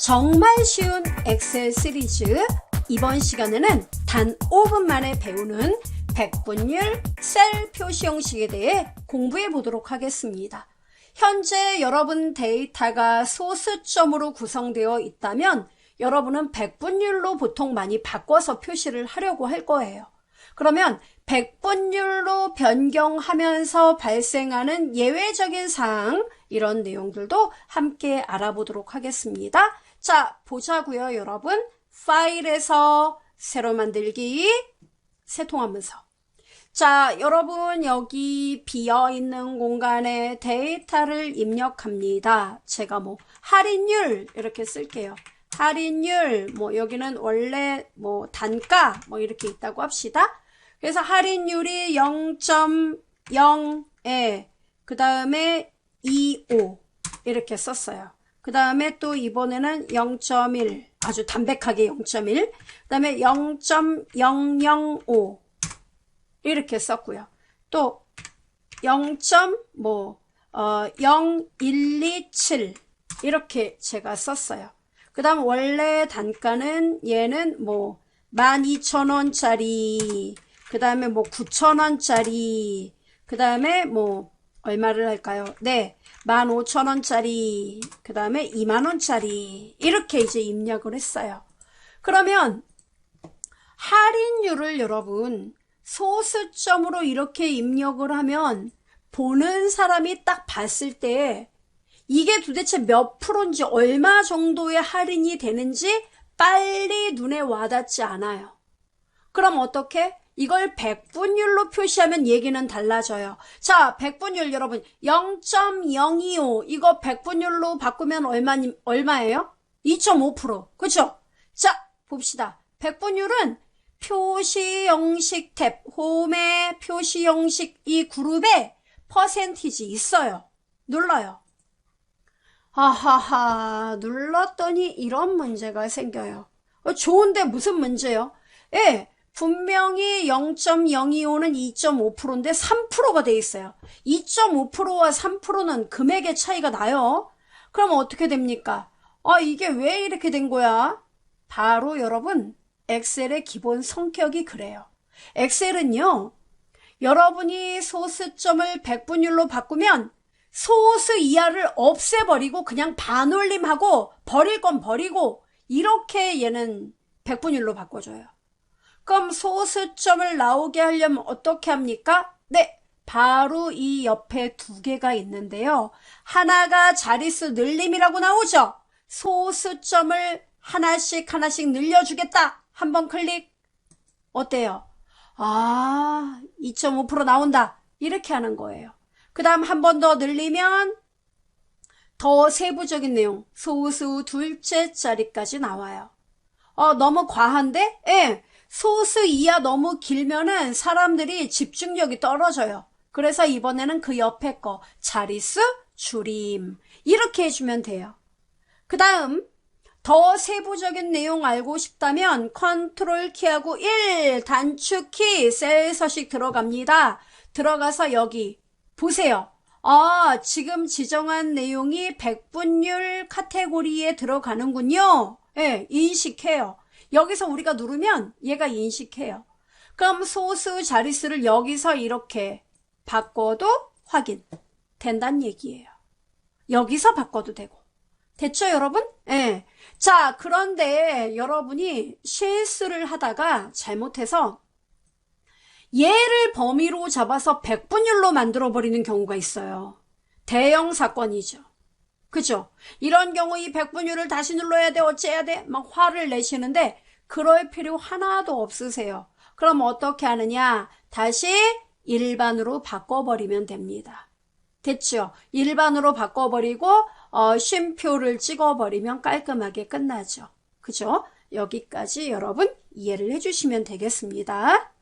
정말 쉬운 엑셀 시리즈, 이번 시간에는 단 5분 만에 배우는 백분율 셀 표시 형식에 대해 공부해 보도록 하겠습니다. 현재 여러분 데이터가 소수점으로 구성되어 있다면 여러분은 백분율로 보통 많이 바꿔서 표시를 하려고 할 거예요. 그러면 백분율로 변경하면서 발생하는 예외적인 사항, 이런 내용들도 함께 알아보도록 하겠습니다. 자, 보자고요, 여러분. 파일에서 새로 만들기, 새통합문서. 자, 여러분 여기 비어있는 공간에 데이터를 입력합니다. 제가 할인율 이렇게 쓸게요. 할인율, 여기는 원래 단가 이렇게 있다고 합시다. 그래서 할인율이 0.0에 그 다음에 25 이렇게 썼어요. 그 다음에 또 이번에는 0.1, 아주 담백하게 0.1, 그 다음에 0.005 이렇게 썼고요. 또 0.0127 이렇게 제가 썼어요. 그 다음 원래 단가는 얘는 12,000원짜리, 그 다음에 9,000원짜리, 그 다음에 얼마를 할까요? 네, 15,000원짜리, 그 다음에 20,000원짜리 이렇게 이제 입력을 했어요. 그러면 할인율을 여러분 소수점으로 이렇게 입력을 하면 보는 사람이 딱 봤을 때 이게 도대체 몇 프로인지 얼마 정도의 할인이 되는지 빨리 눈에 와닿지 않아요. 그럼 어떻게? 이걸 백분율로 표시하면 얘기는 달라져요. 자, 백분율 여러분 0.025 이거 백분율로 바꾸면 얼마예요? 2.5%. 그렇죠? 자, 봅시다. 백분율은 표시 형식 탭, 홈에 표시 형식 이 그룹에 퍼센티지 있어요. 눌러요. 하하하, 눌렀더니 이런 문제가 생겨요. 좋은데 무슨 문제요? 예, 분명히 0.025는 2.5%인데 3%가 돼 있어요. 2.5%와 3%는 금액의 차이가 나요. 그럼 어떻게 됩니까? 이게 왜 이렇게 된 거야? 바로 여러분, 엑셀의 기본 성격이 그래요. 엑셀은요, 여러분이 소수점을 백분율로 바꾸면 소수 이하를 없애버리고 그냥 반올림하고 버릴 건 버리고 이렇게 얘는 백분율로 바꿔줘요. 그럼 소수점을 나오게 하려면 어떻게 합니까? 네, 바로 이 옆에 두 개가 있는데요. 하나가 자릿수 늘림이라고 나오죠. 소수점을 하나씩 늘려주겠다. 한번 클릭. 어때요? 2.5% 나온다. 이렇게 하는 거예요. 그 다음 한 번 더 늘리면 더 세부적인 내용, 소수 둘째 자리까지 나와요. 너무 과한데? 예. 소수 이하 너무 길면은 사람들이 집중력이 떨어져요. 그래서 이번에는 그 옆에 거 자릿수 줄임 이렇게 해주면 돼요. 그 다음 더 세부적인 내용 알고 싶다면 컨트롤 키하고 1 단축키 셀 서식 들어갑니다. 들어가서 여기 보세요. 지금 지정한 내용이 백분율 카테고리에 들어가는군요. 예, 인식해요. 여기서 우리가 누르면 얘가 인식해요. 그럼 소수 자릿수를 여기서 이렇게 바꿔도 확인 된다는 얘기예요. 여기서 바꿔도 되고. 됐죠, 여러분? 예. 자, 그런데 여러분이 실수를 하다가 잘못해서 얘를 범위로 잡아서 백분율로 만들어버리는 경우가 있어요. 대형 사건이죠. 그죠? 이런 경우 이 백분율을 다시 눌러야 돼, 어째야 돼? 막 화를 내시는데 그럴 필요 하나도 없으세요. 그럼 어떻게 하느냐? 다시 일반으로 바꿔버리면 됩니다. 됐죠? 일반으로 바꿔버리고 쉼표를 찍어버리면 깔끔하게 끝나죠. 그죠? 여기까지 여러분 이해를 해주시면 되겠습니다.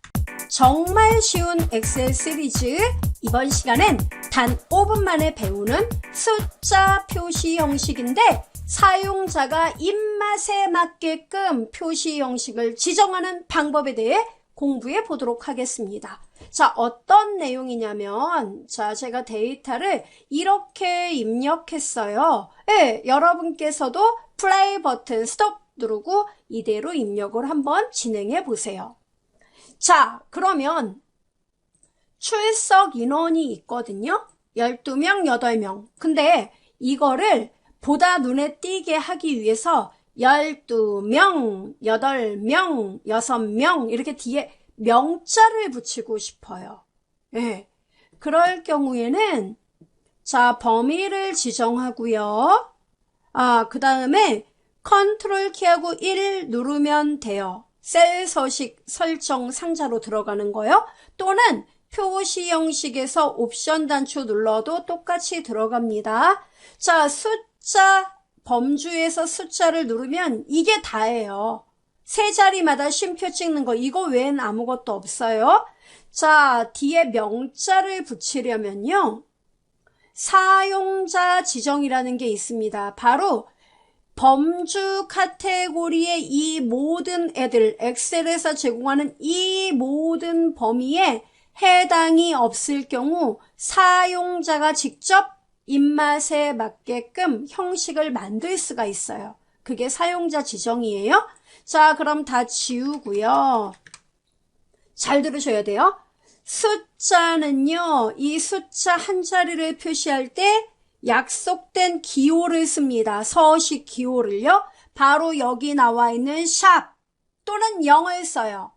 정말 쉬운 엑셀 시리즈, 이번 시간엔 단 5분 만에 배우는 숫자 표시 형식인데 사용자가 입맛에 맞게끔 표시 형식을 지정하는 방법에 대해 공부해 보도록 하겠습니다. 자, 어떤 내용이냐면, 자, 제가 데이터를 이렇게 입력했어요. 예, 여러분께서도 플레이 버튼 스톱 누르고 이대로 입력을 한번 진행해 보세요. 자, 그러면 출석 인원이 있거든요. 12명, 8명. 근데 이거를 보다 눈에 띄게 하기 위해서 12명, 8명, 6명 이렇게 뒤에 명자를 붙이고 싶어요. 예. 그럴 경우에는 자, 범위를 지정하고요. 그 다음에 컨트롤 키하고 1 누르면 돼요. 셀 서식 설정 상자로 들어가는 거요. 또는 표시 형식에서 옵션 단추 눌러도 똑같이 들어갑니다. 자, 숫자 범주에서 숫자를 누르면 이게 다예요. 세 자리마다 쉼표 찍는 거 이거 외엔 아무것도 없어요. 자, 뒤에 명자를 붙이려면요. 사용자 지정이라는 게 있습니다. 바로 범주 카테고리의 이 모든 애들, 엑셀에서 제공하는 이 모든 범위에 해당이 없을 경우 사용자가 직접 입맛에 맞게끔 형식을 만들 수가 있어요. 그게 사용자 지정이에요. 자, 그럼 다 지우고요. 잘 들으셔야 돼요. 숫자는요, 이 숫자 한 자리를 표시할 때 약속된 기호를 씁니다. 서식 기호를요. 바로 여기 나와 있는 샵 또는 0을 써요.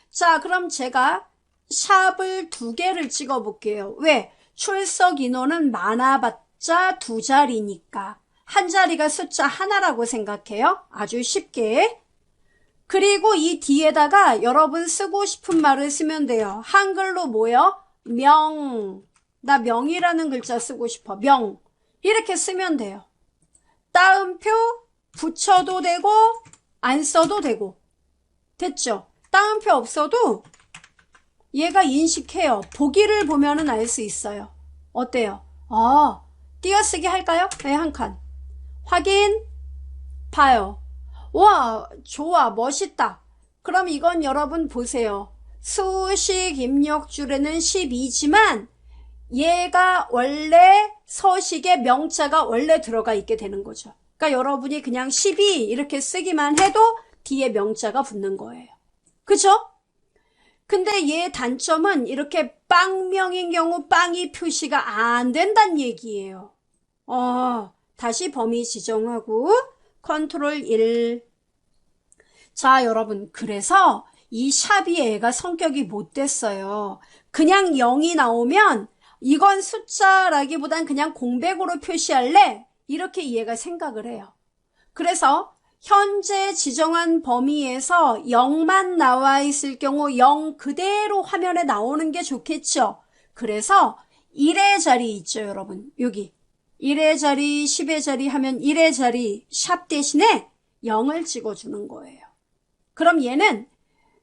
자, 그럼 제가 샵을 2개를 찍어 볼게요. 왜? 출석 인원은 많아봤자 2자리니까. 한 자리가 숫자 하나라고 생각해요. 아주 쉽게. 그리고 이 뒤에다가 여러분 쓰고 싶은 말을 쓰면 돼요. 한글로 뭐요? 명. 나 명이라는 글자 쓰고 싶어. 명. 이렇게 쓰면 돼요. 따옴표 붙여도 되고 안 써도 되고. 됐죠? 따옴표 없어도 얘가 인식해요. 보기를 보면은 알 수 있어요. 어때요? 띄어쓰기 할까요? 네, 한 칸. 확인, 봐요. 와, 좋아, 멋있다. 그럼 이건 여러분 보세요. 수식 입력줄에는 12지만 얘가 원래 서식에 명자가 원래 들어가 있게 되는 거죠. 그러니까 여러분이 그냥 12 이렇게 쓰기만 해도 뒤에 명자가 붙는 거예요. 그죠? 근데 얘 단점은 이렇게 빵명인 경우 빵이 표시가 안 된다는 얘기예요. 다시 범위 지정하고 컨트롤 1. 자, 여러분, 그래서 이 샵이 애가 성격이 못 됐어요. 그냥 0이 나오면 이건 숫자라기보단 그냥 공백으로 표시할래? 이렇게 얘가 생각을 해요. 그래서 현재 지정한 범위에서 0만 나와 있을 경우 0 그대로 화면에 나오는 게 좋겠죠. 그래서 1의 자리 있죠, 여러분. 여기 1의 자리, 10의 자리 하면 1의 자리 샵 대신에 0을 찍어주는 거예요. 그럼 얘는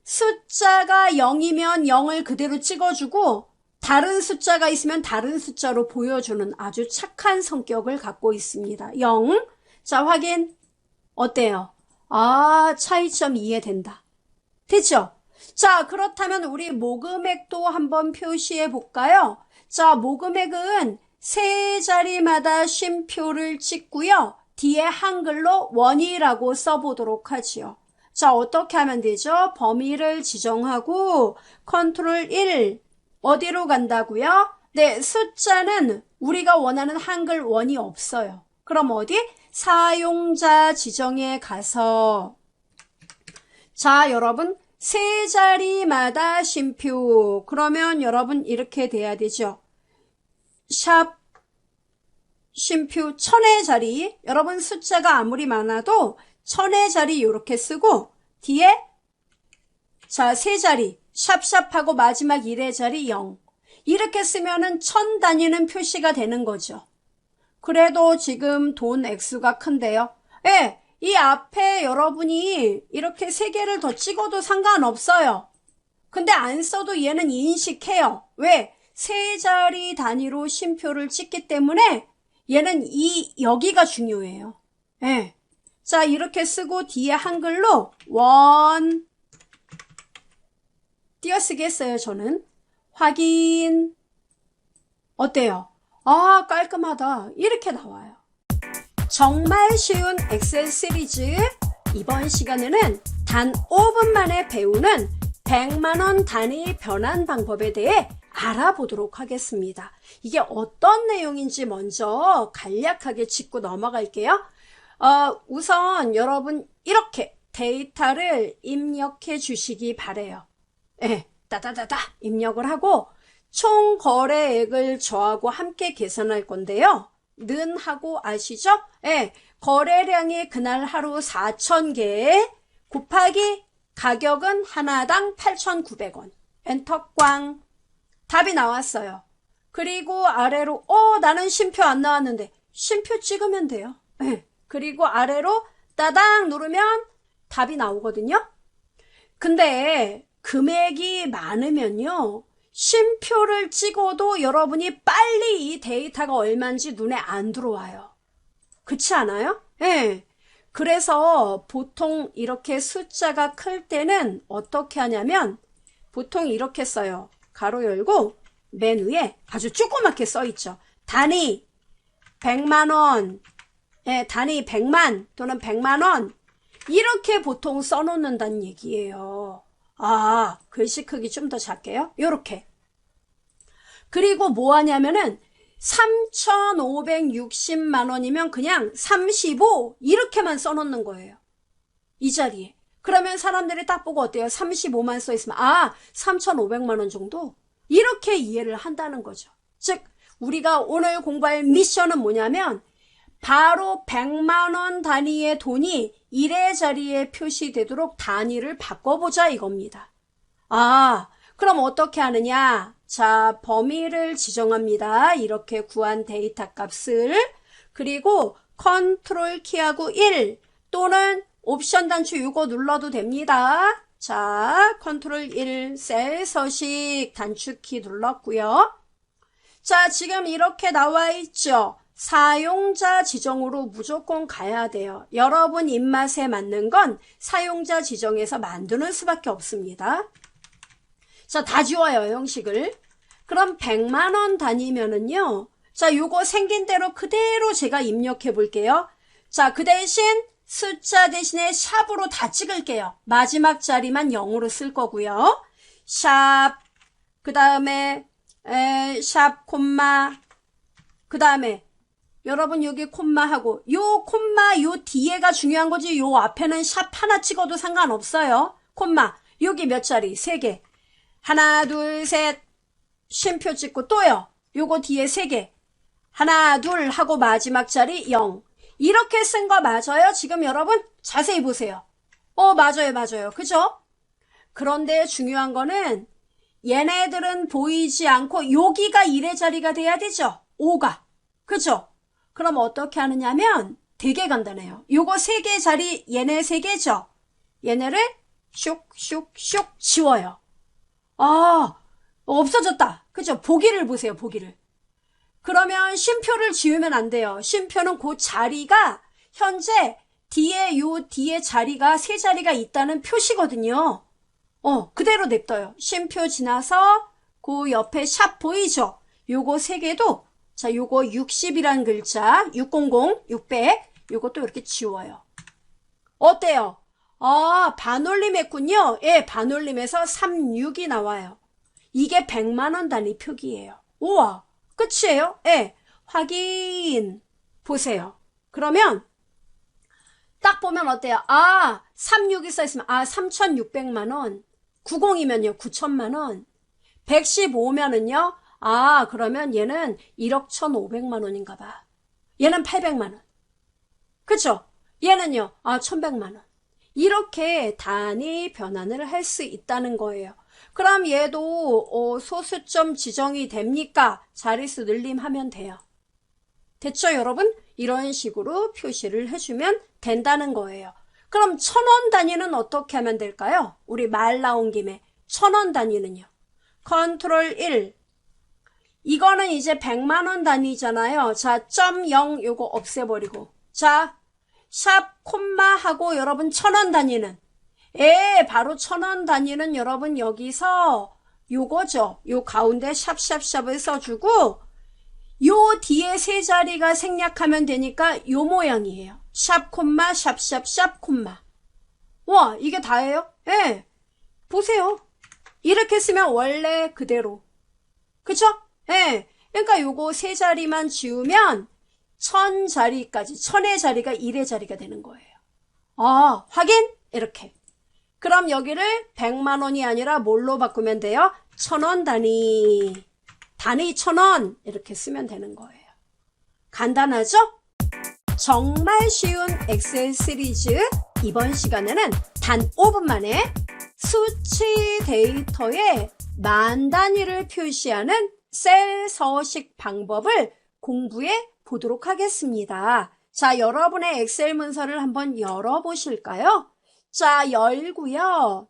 숫자가 0이면 0을 그대로 찍어주고 다른 숫자가 있으면 다른 숫자로 보여주는 아주 착한 성격을 갖고 있습니다. 0. 자, 확인. 어때요? 차이점 이해된다. 됐죠? 자, 그렇다면 우리 모금액도 한번 표시해 볼까요? 자, 모금액은 세 자리마다 쉼표를 찍고요. 뒤에 한글로 원이라고 써보도록 하지요. 자, 어떻게 하면 되죠? 범위를 지정하고 컨트롤 1. 어디로 간다고요? 네, 숫자는 우리가 원하는 한글 원이 없어요. 그럼 어디? 사용자 지정에 가서 자, 여러분 세 자리마다 쉼표. 그러면 여러분 이렇게 돼야 되죠. 샵 쉼표 1000의 자리. 여러분 숫자가 아무리 많아도 1000의 자리 이렇게 쓰고 뒤에 자, 세 자리 샵샵하고 마지막 1의 자리 0. 이렇게 쓰면은 1000 단위는 표시가 되는 거죠. 그래도 지금 돈 액수가 큰데요. 예, 이 앞에 여러분이 이렇게 3개를 더 찍어도 상관없어요. 근데 안 써도 얘는 인식해요. 왜? 세 자리 단위로 쉼표를 찍기 때문에 얘는 여기가 중요해요. 예. 자, 이렇게 쓰고 뒤에 한글로 원 띄어쓰기 했어요, 저는. 확인. 어때요? 깔끔하다. 이렇게 나와요. 정말 쉬운 엑셀 시리즈. 이번 시간에는 단 5분 만에 배우는 100만원 단위 변환 방법에 대해 알아보도록 하겠습니다. 이게 어떤 내용인지 먼저 간략하게 짚고 넘어갈게요. 우선 여러분 이렇게 데이터를 입력해 주시기 바래요. 따다다다 입력을 하고 총 거래액을 저하고 함께 계산할 건데요. 는 하고 아시죠? 거래량이 그날 하루 4,000개 곱하기 가격은 하나당 8,900원. 엔터 꽝. 답이 나왔어요. 그리고 아래로 나는 쉼표 안 나왔는데 쉼표 찍으면 돼요. 그리고 아래로 따당 누르면 답이 나오거든요. 근데 금액이 많으면요. 쉼표를 찍어도 여러분이 빨리 이 데이터가 얼마인지 눈에 안 들어와요. 그렇지 않아요? 그래서 보통 이렇게 숫자가 클 때는 어떻게 하냐면 보통 이렇게 써요. 가로 열고 맨 위에 아주 조그맣게 써 있죠. 단위 100만원, 단위 100만 또는 100만원 이렇게 보통 써놓는다는 얘기예요. 글씨 크기 좀 더 작게요. 요렇게. 그리고 뭐 하냐면은 3,560만 원이면 그냥 35 이렇게만 써놓는 거예요. 이 자리에. 그러면 사람들이 딱 보고 어때요? 35만 써있으면 3,500만 원 정도? 이렇게 이해를 한다는 거죠. 즉 우리가 오늘 공부할 미션은 뭐냐면 바로 100만 원 단위의 돈이 이래저리에 표시되도록 단위를 바꿔보자 이겁니다. 그럼 어떻게 하느냐? 자, 범위를 지정합니다. 이렇게 구한 데이터 값을. 그리고 컨트롤 키하고 1 또는 옵션 단추 이거 눌러도 됩니다. 자, 컨트롤 1 셀 서식 단추키 눌렀고요. 자, 지금 이렇게 나와 있죠. 사용자 지정으로 무조건 가야 돼요. 여러분 입맛에 맞는 건 사용자 지정에서 만드는 수밖에 없습니다. 자, 다 지워요, 형식을. 그럼 100만 원 단위면은요. 자, 요거 생긴 대로 그대로 제가 입력해 볼게요. 자, 그 대신 숫자 대신에 샵으로 다 찍을게요. 마지막 자리만 0으로 쓸 거고요. 샵, 그 다음에 샵, 콤마, 그 다음에 여러분 여기 콤마하고 요 콤마 요 뒤에가 중요한 거지 요 앞에는 샵 하나 찍어도 상관없어요. 콤마 여기 몇 자리? 3개. 하나 둘 셋 쉼표 찍고 또요. 요거 뒤에 3개. 하나 둘 하고 마지막 자리 0. 이렇게 쓴 거 맞아요? 지금 여러분 자세히 보세요. 맞아요. 그죠? 그런데 중요한 거는 얘네들은 보이지 않고 여기가 1의 자리가 돼야 되죠. 5가. 그죠? 그럼 어떻게 하느냐면 되게 간단해요. 요거 3개 자리 얘네 3개죠. 얘네를 슉슉슉 지워요. 없어졌다. 그죠? 보기를 보세요. 보기를. 그러면 쉼표를 지우면 안 돼요. 쉼표는 그 자리가 현재 뒤에 자리가 3자리가 있다는 표시거든요. 그대로 냅둬요. 쉼표 지나서 그 옆에 샵 보이죠? 요거 3개도 자, 요거 60이란 글자 600, 600 요것도 이렇게 지워요. 어때요? 반올림했군요. 반올림해서 36이 나와요. 이게 100만 원 단위 표기예요. 우와, 끝이에요? 확인. 보세요. 그러면 딱 보면 어때요? 36이 써있으면 3,600만 원. 90이면요 9천만 원. 115면은요 그러면 얘는 1억 1,500만 원인가 봐. 얘는 800만 원. 그쵸? 얘는요 1,100만 원. 이렇게 단위 변환을 할 수 있다는 거예요. 그럼 얘도 소수점 지정이 됩니까? 자릿수 늘림하면 돼요. 됐죠 여러분? 이런 식으로 표시를 해주면 된다는 거예요. 그럼 1,000원 단위는 어떻게 하면 될까요? 우리 말 나온 김에 1,000원 단위는요. 컨트롤 1. 이거는 이제 100만 원 단위잖아요. 자, .0 요거 없애버리고. 자, 샵 콤마 하고 여러분 1,000원 단위는 바로 1,000원 단위는 여러분 여기서 요거죠. 요 가운데 샵샵샵을 써주고 요 뒤에 세 자리가 생략하면 되니까 요 모양이에요. 샵 콤마 샵 샵 샵 콤마. 와, 이게 다예요? 예. 보세요. 이렇게 쓰면 원래 그대로. 그쵸? 예. 그러니까 요거 세 자리만 지우면 1000자리까지, 1000의 자리가 1의 자리가 되는 거예요. 아, 확인? 이렇게. 그럼 여기를 100만 원이 아니라 뭘로 바꾸면 돼요? 1000원 단위. 단위 1000원. 이렇게 쓰면 되는 거예요. 간단하죠? 정말 쉬운 엑셀 시리즈. 이번 시간에는 단 5분 만에 수치 데이터에 만 단위를 표시하는 셀 서식 방법을 공부해 보도록 하겠습니다. 자, 여러분의 엑셀 문서를 한번 열어보실까요? 자, 열고요.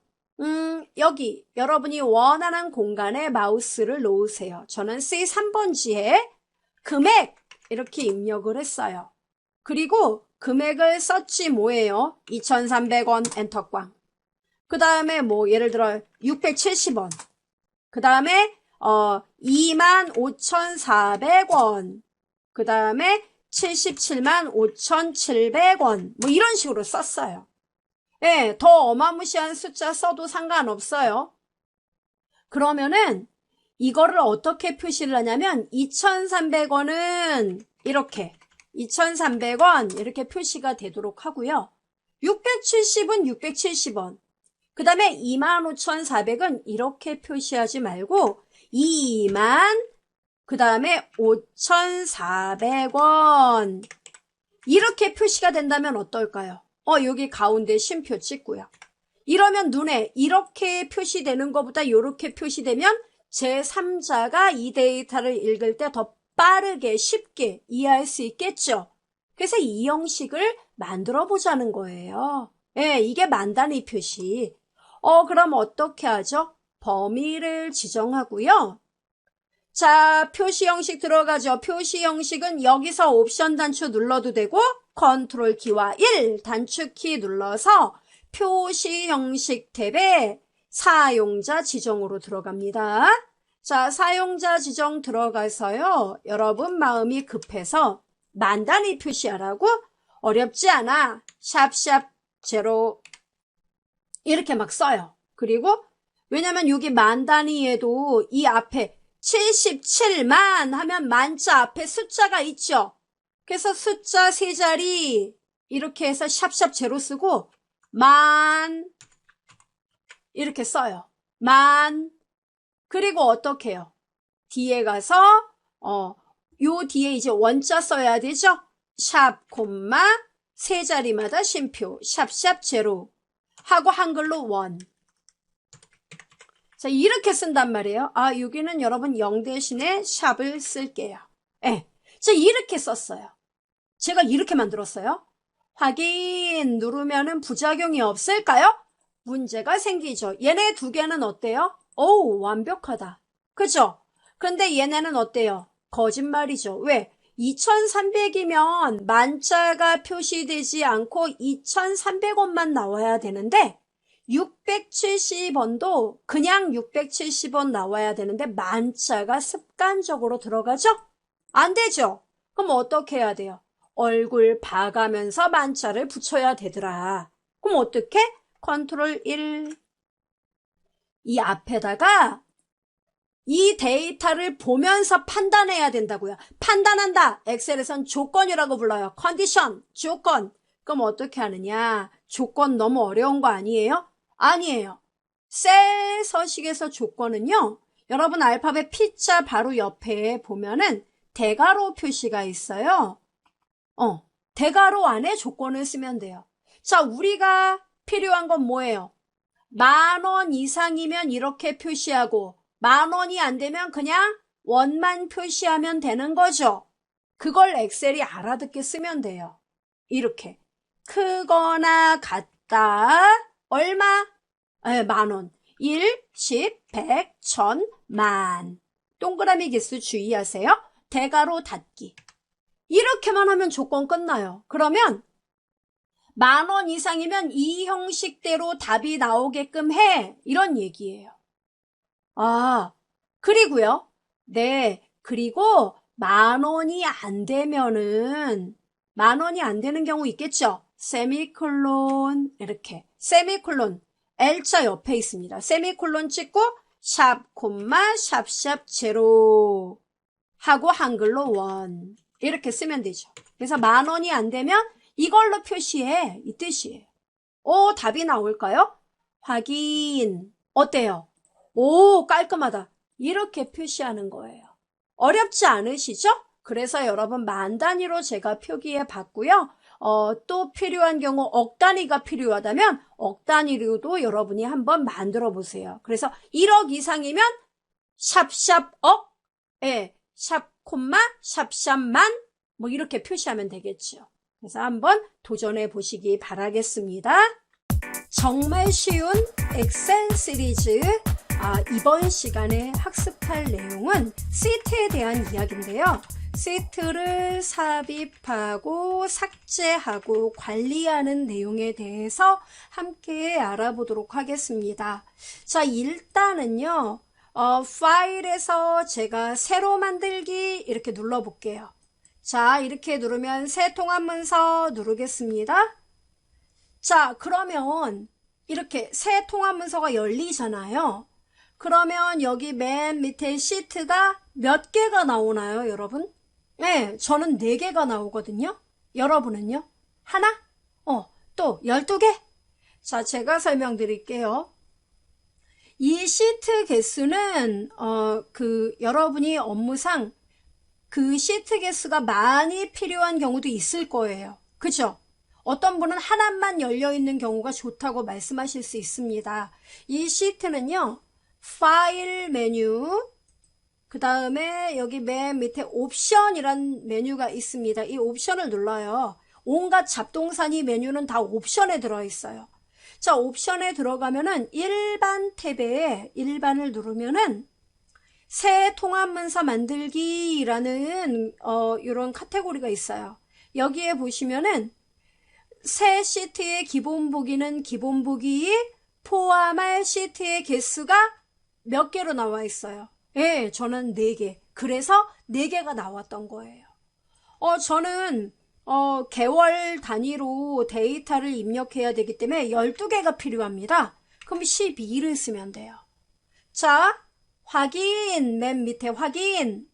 여기 여러분이 원하는 공간에 마우스를 놓으세요. 저는 C3번지에 금액 이렇게 입력을 했어요. 그리고 금액을 썼지 뭐예요? 2,300원 엔터꽝. 그 다음에 뭐 예를 들어 670원. 그 다음에 25,400원. 그 다음에 775,700원. 뭐 이런 식으로 썼어요. 예, 더 어마무시한 숫자 써도 상관없어요. 그러면은 이거를 어떻게 표시를 하냐면 2,300원은 이렇게 2,300원 이렇게 표시가 되도록 하고요. 670은 670원. 그 다음에 25,400은 이렇게 표시하지 말고 2만 그 다음에 5,400원 이렇게 표시가 된다면 어떨까요? 여기 가운데 쉼표 찍고요. 이러면 눈에 이렇게 표시되는 것보다 이렇게 표시되면 제3자가 이 데이터를 읽을 때 더 빠르게 쉽게 이해할 수 있겠죠. 그래서 이 형식을 만들어 보자는 거예요. 예, 이게 만 단위 표시. 그럼 어떻게 하죠? 범위를 지정하고요. 자, 표시 형식 들어가죠. 표시 형식은 여기서 옵션 단추 눌러도 되고 컨트롤 키와 1 단축키 눌러서 표시 형식 탭에 사용자 지정으로 들어갑니다. 자, 사용자 지정 들어가서요. 여러분 마음이 급해서 만 단위 표시하라고? 어렵지 않아. 샵샵 제로 이렇게 막 써요. 그리고 왜냐면 여기 만 단위에도 이 앞에 77만 하면 만자 앞에 숫자가 있죠. 그래서 숫자 세 자리 이렇게 해서 샵샵 제로 쓰고 만 이렇게 써요. 만. 그리고 어떻게 해요? 뒤에 가서 요 뒤에 이제 원자 써야 되죠. 샵 콤마 세 자리마다 쉼표 샵샵 제로 하고 한글로 원. 자, 이렇게 쓴단 말이에요. 아, 여기는 여러분 0 대신에 샵을 쓸게요. 예. 자, 이렇게 썼어요. 제가 이렇게 만들었어요. 확인 누르면은 부작용이 없을까요? 문제가 생기죠. 얘네 두 개는 어때요? 오우, 완벽하다. 그죠? 근데 얘네는 어때요? 거짓말이죠. 왜? 2,300이면 만자가 표시되지 않고 2,300원만 나와야 되는데 670원도 그냥 670원 나와야 되는데 만자가 습관적으로 들어가죠? 안 되죠? 그럼 어떻게 해야 돼요? 얼굴 봐가면서 만자를 붙여야 되더라. 그럼 어떻게? 컨트롤 1. 이 앞에다가 이 데이터를 보면서 판단해야 된다고요. 판단한다. 엑셀에선 조건이라고 불러요. 컨디션, 조건. 그럼 어떻게 하느냐? 조건 너무 어려운 거 아니에요? 아니에요. 셀 서식에서 조건은요. 여러분 알파벳 P자 바로 옆에 보면은 대괄호 표시가 있어요. 대괄호 안에 조건을 쓰면 돼요. 자, 우리가 필요한 건 뭐예요? 10,000원 이상이면 이렇게 표시하고 10,000원이 안 되면 그냥 원만 표시하면 되는 거죠. 그걸 엑셀이 알아듣게 쓰면 돼요. 이렇게. 크거나 같다. 얼마? 10,000원. 1, 10, 100, 1000, 만. 동그라미 개수 주의하세요. 대괄호 닫기. 이렇게만 하면 조건 끝나요. 그러면 10,000원 이상이면 이 형식대로 답이 나오게끔 해. 이런 얘기예요. 아, 그리고요. 네, 그리고 10,000원이 안 되면은 10,000원이 안 되는 경우 있겠죠? 세미콜론 이렇게 세미콜론 L자 옆에 있습니다. 세미콜론 찍고 샵 콤마 샵샵 제로 하고 한글로 원 이렇게 쓰면 되죠. 그래서 10,000원이 안 되면 이걸로 표시해 이 뜻이에요. 오, 답이 나올까요? 확인. 어때요? 오, 깔끔하다. 이렇게 표시하는 거예요. 어렵지 않으시죠? 그래서 여러분 만 단위로 제가 표기해 봤고요. 또 필요한 경우 억 단위가 필요하다면 억 단위로도 여러분이 한번 만들어 보세요. 그래서 1억 이상이면 샵샵 억, 예, 샵 콤마 샵샵만 뭐 이렇게 표시하면 되겠죠. 그래서 한번 도전해 보시기 바라겠습니다. 정말 쉬운 엑셀 시리즈 이번 시간에 학습할 내용은 시트에 대한 이야기인데요. 시트를 삽입하고 삭제하고 관리하는 내용에 대해서 함께 알아보도록 하겠습니다. 자, 일단은요. 파일에서 제가 새로 만들기 이렇게 눌러볼게요. 자, 이렇게 누르면 새 통합 문서 누르겠습니다. 자, 그러면 이렇게 새 통합 문서가 열리잖아요. 그러면 여기 맨 밑에 시트가 몇 개가 나오나요, 여러분? 네, 저는 4개가 나오거든요. 여러분은요? 하나? 또 12개? 자, 제가 설명드릴게요. 이 시트 개수는 여러분이 업무상 그 시트 개수가 많이 필요한 경우도 있을 거예요. 그죠? 어떤 분은 하나만 열려있는 경우가 좋다고 말씀하실 수 있습니다. 이 시트는요. 파일 메뉴, 그 다음에 여기 맨 밑에 옵션이란 메뉴가 있습니다. 이 옵션을 눌러요. 온갖 잡동사니 메뉴는 다 옵션에 들어있어요. 자, 옵션에 들어가면은 일반 탭에 일반을 누르면은 새 통합문서 만들기라는 이런 카테고리가 있어요. 여기에 보시면은 새 시트의 기본 보기는 기본 보기 포함할 시트의 개수가 몇 개로 나와 있어요. 예, 저는 4개. 그래서 4개가 나왔던 거예요. 저는 개월 단위로 데이터를 입력해야 되기 때문에 12개가 필요합니다. 그럼 12를 쓰면 돼요. 자, 확인, 맨 밑에 확인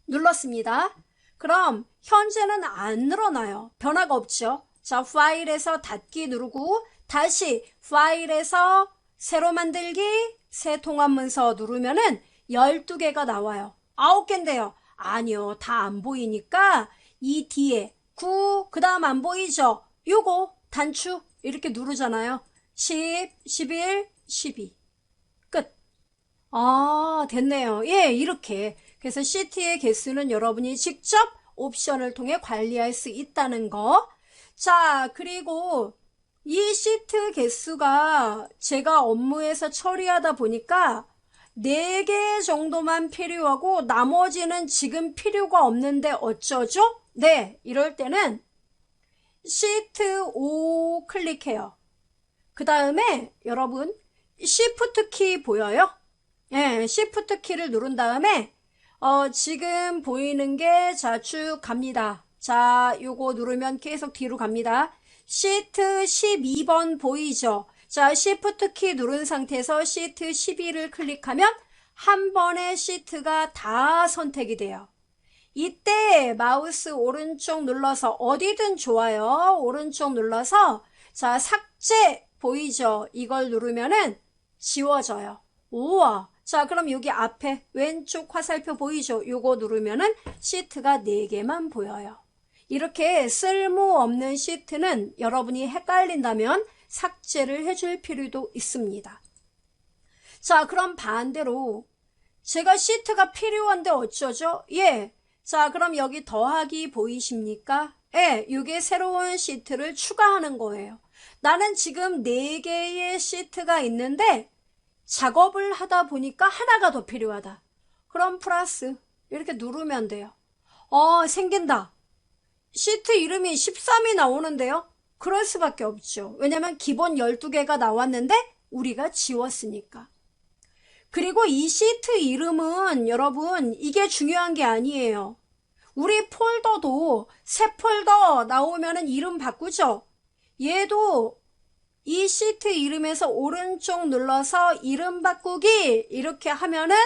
눌렀습니다. 그럼 현재는 안 늘어나요. 변화가 없죠. 자, 파일에서 닫기 누르고 다시 파일에서 새로 만들기, 새 통합 문서 누르면은 12개가 나와요. 9개인데요. 아니요, 다 안 보이니까 이 뒤에 9, 그 다음 안 보이죠? 요거 단축 이렇게 누르잖아요. 10, 11, 12 끝. 됐네요. 예, 이렇게. 그래서 시트의 개수는 여러분이 직접 옵션을 통해 관리할 수 있다는 거. 자, 그리고 이 시트 개수가 제가 업무에서 처리하다 보니까 4개 정도만 필요하고 나머지는 지금 필요가 없는데 어쩌죠? 네, 이럴 때는 시트 5 클릭해요. 그 다음에 여러분 Shift 키 보여요? 예, Shift 키를 누른 다음에 지금 보이는 게 자, 쭉 갑니다. 자, 요거 누르면 계속 뒤로 갑니다. 시트 12번 보이죠? 자, Shift 키 누른 상태에서 시트 12를 클릭하면 한 번에 시트가 다 선택이 돼요. 이때 마우스 오른쪽 눌러서 어디든 좋아요. 오른쪽 눌러서 자, 삭제 보이죠? 이걸 누르면은 지워져요. 우와. 자, 그럼 여기 앞에 왼쪽 화살표 보이죠? 요거 누르면은 시트가 4개만 보여요. 이렇게 쓸모없는 시트는 여러분이 헷갈린다면 삭제를 해줄 필요도 있습니다. 자, 그럼 반대로 제가 시트가 필요한데 어쩌죠? 예. 자, 그럼 여기 더하기 보이십니까? 예, 이게 새로운 시트를 추가하는 거예요. 나는 지금 4개의 시트가 있는데 작업을 하다 보니까 하나가 더 필요하다. 그럼 플러스 이렇게 누르면 돼요. 생긴다. 시트 이름이 13이 나오는데요. 그럴 수밖에 없죠. 왜냐면 기본 12개가 나왔는데 우리가 지웠으니까. 그리고 이 시트 이름은 여러분 이게 중요한 게 아니에요. 우리 폴더도 새 폴더 나오면은 이름 바꾸죠. 얘도 이 시트 이름에서 오른쪽 눌러서 이름 바꾸기 이렇게 하면은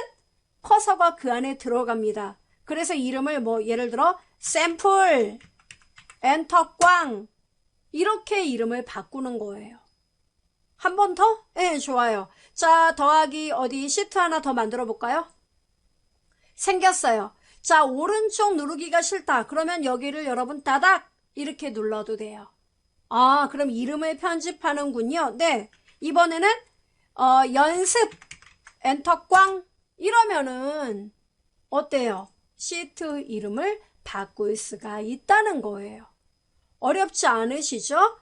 커서가 그 안에 들어갑니다. 그래서 이름을 뭐 예를 들어 샘플 엔터 꽝 이렇게 이름을 바꾸는 거예요. 한 번 더? 네, 좋아요. 자, 더하기 어디 시트 하나 더 만들어 볼까요? 생겼어요. 자, 오른쪽 누르기가 싫다. 그러면 여기를 여러분 따닥 이렇게 눌러도 돼요. 아, 그럼 이름을 편집하는군요. 네, 이번에는 연습 엔터 꽝 이러면은 어때요? 시트 이름을 바꿀 수가 있다는 거예요. 어렵지 않으시죠?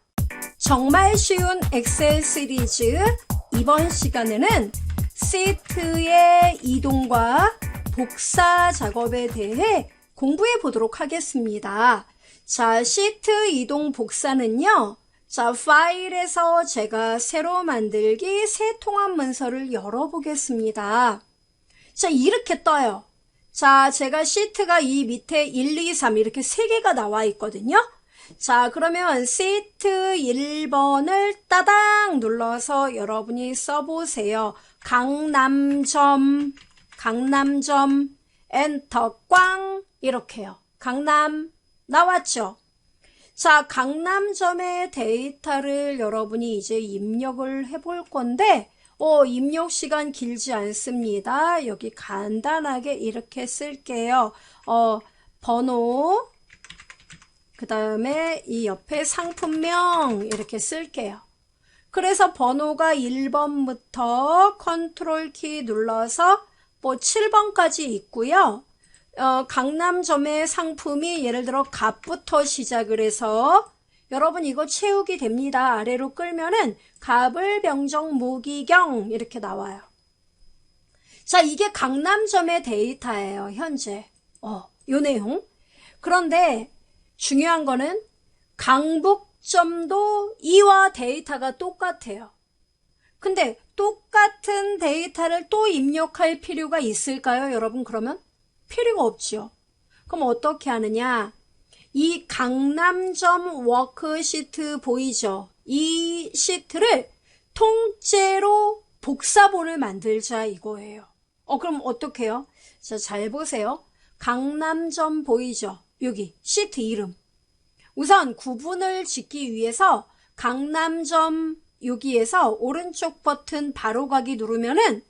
정말 쉬운 엑셀 시리즈 이번 시간에는 시트의 이동과 복사 작업에 대해 공부해 보도록 하겠습니다. 자, 시트 이동 복사는요. 자, 파일에서 제가 새로 만들기 새 통합 문서를 열어보겠습니다. 자, 이렇게 떠요. 자, 제가 시트가 이 밑에 1, 2, 3 이렇게 3개가 나와 있거든요. 자, 그러면 시트 1번을 따당 눌러서 여러분이 써보세요. 강남점 엔터 꽝 이렇게요. 강남 나왔죠? 자, 강남점의 데이터를 여러분이 이제 입력을 해볼 건데 입력 시간 길지 않습니다. 여기 간단하게 이렇게 쓸게요. 번호 그 다음에 이 옆에 상품명 이렇게 쓸게요. 그래서 번호가 1번부터 컨트롤 키 눌러서 뭐 7번까지 있고요. 강남점의 상품이 예를 들어 갑부터 시작을 해서 여러분 이거 채우기 됩니다. 아래로 끌면은 갑을 병정 무기경 이렇게 나와요. 자, 이게 강남점의 데이터예요. 현재 요 내용. 그런데 중요한 거는 강북점도 이와 데이터가 똑같아요. 근데 똑같은 데이터를 또 입력할 필요가 있을까요, 여러분? 그러면 필요가 없죠. 그럼 어떻게 하느냐? 이 강남점 워크시트 보이죠? 이 시트를 통째로 복사본을 만들자 이거예요. 그럼 어떻게 해요? 자, 잘 보세요. 강남점 보이죠? 여기 시트 이름. 우선 구분을 짓기 위해서 강남점 여기에서 오른쪽 버튼 바로가기 누르면은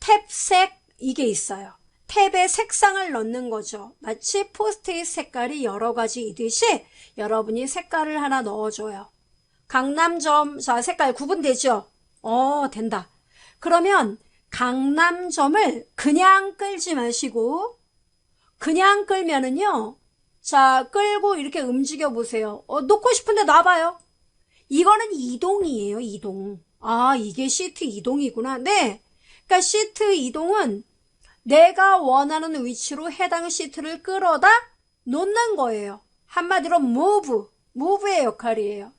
탭색 이게 있어요. 탭에 색상을 넣는 거죠. 마치 포스트잇 색깔이 여러 가지이듯이 여러분이 색깔을 하나 넣어줘요. 강남점, 자, 색깔 구분되죠? 된다. 그러면 강남점을 그냥 끌지 마시고 그냥 끌면은요. 자, 끌고 이렇게 움직여 보세요. 놓고 싶은데 놔봐요. 이거는 이동이에요, 이동. 아, 이게 시트 이동이구나. 네. 그러니까 시트 이동은 내가 원하는 위치로 해당 시트를 끌어다 놓는 거예요. 한마디로 move의 역할이에요.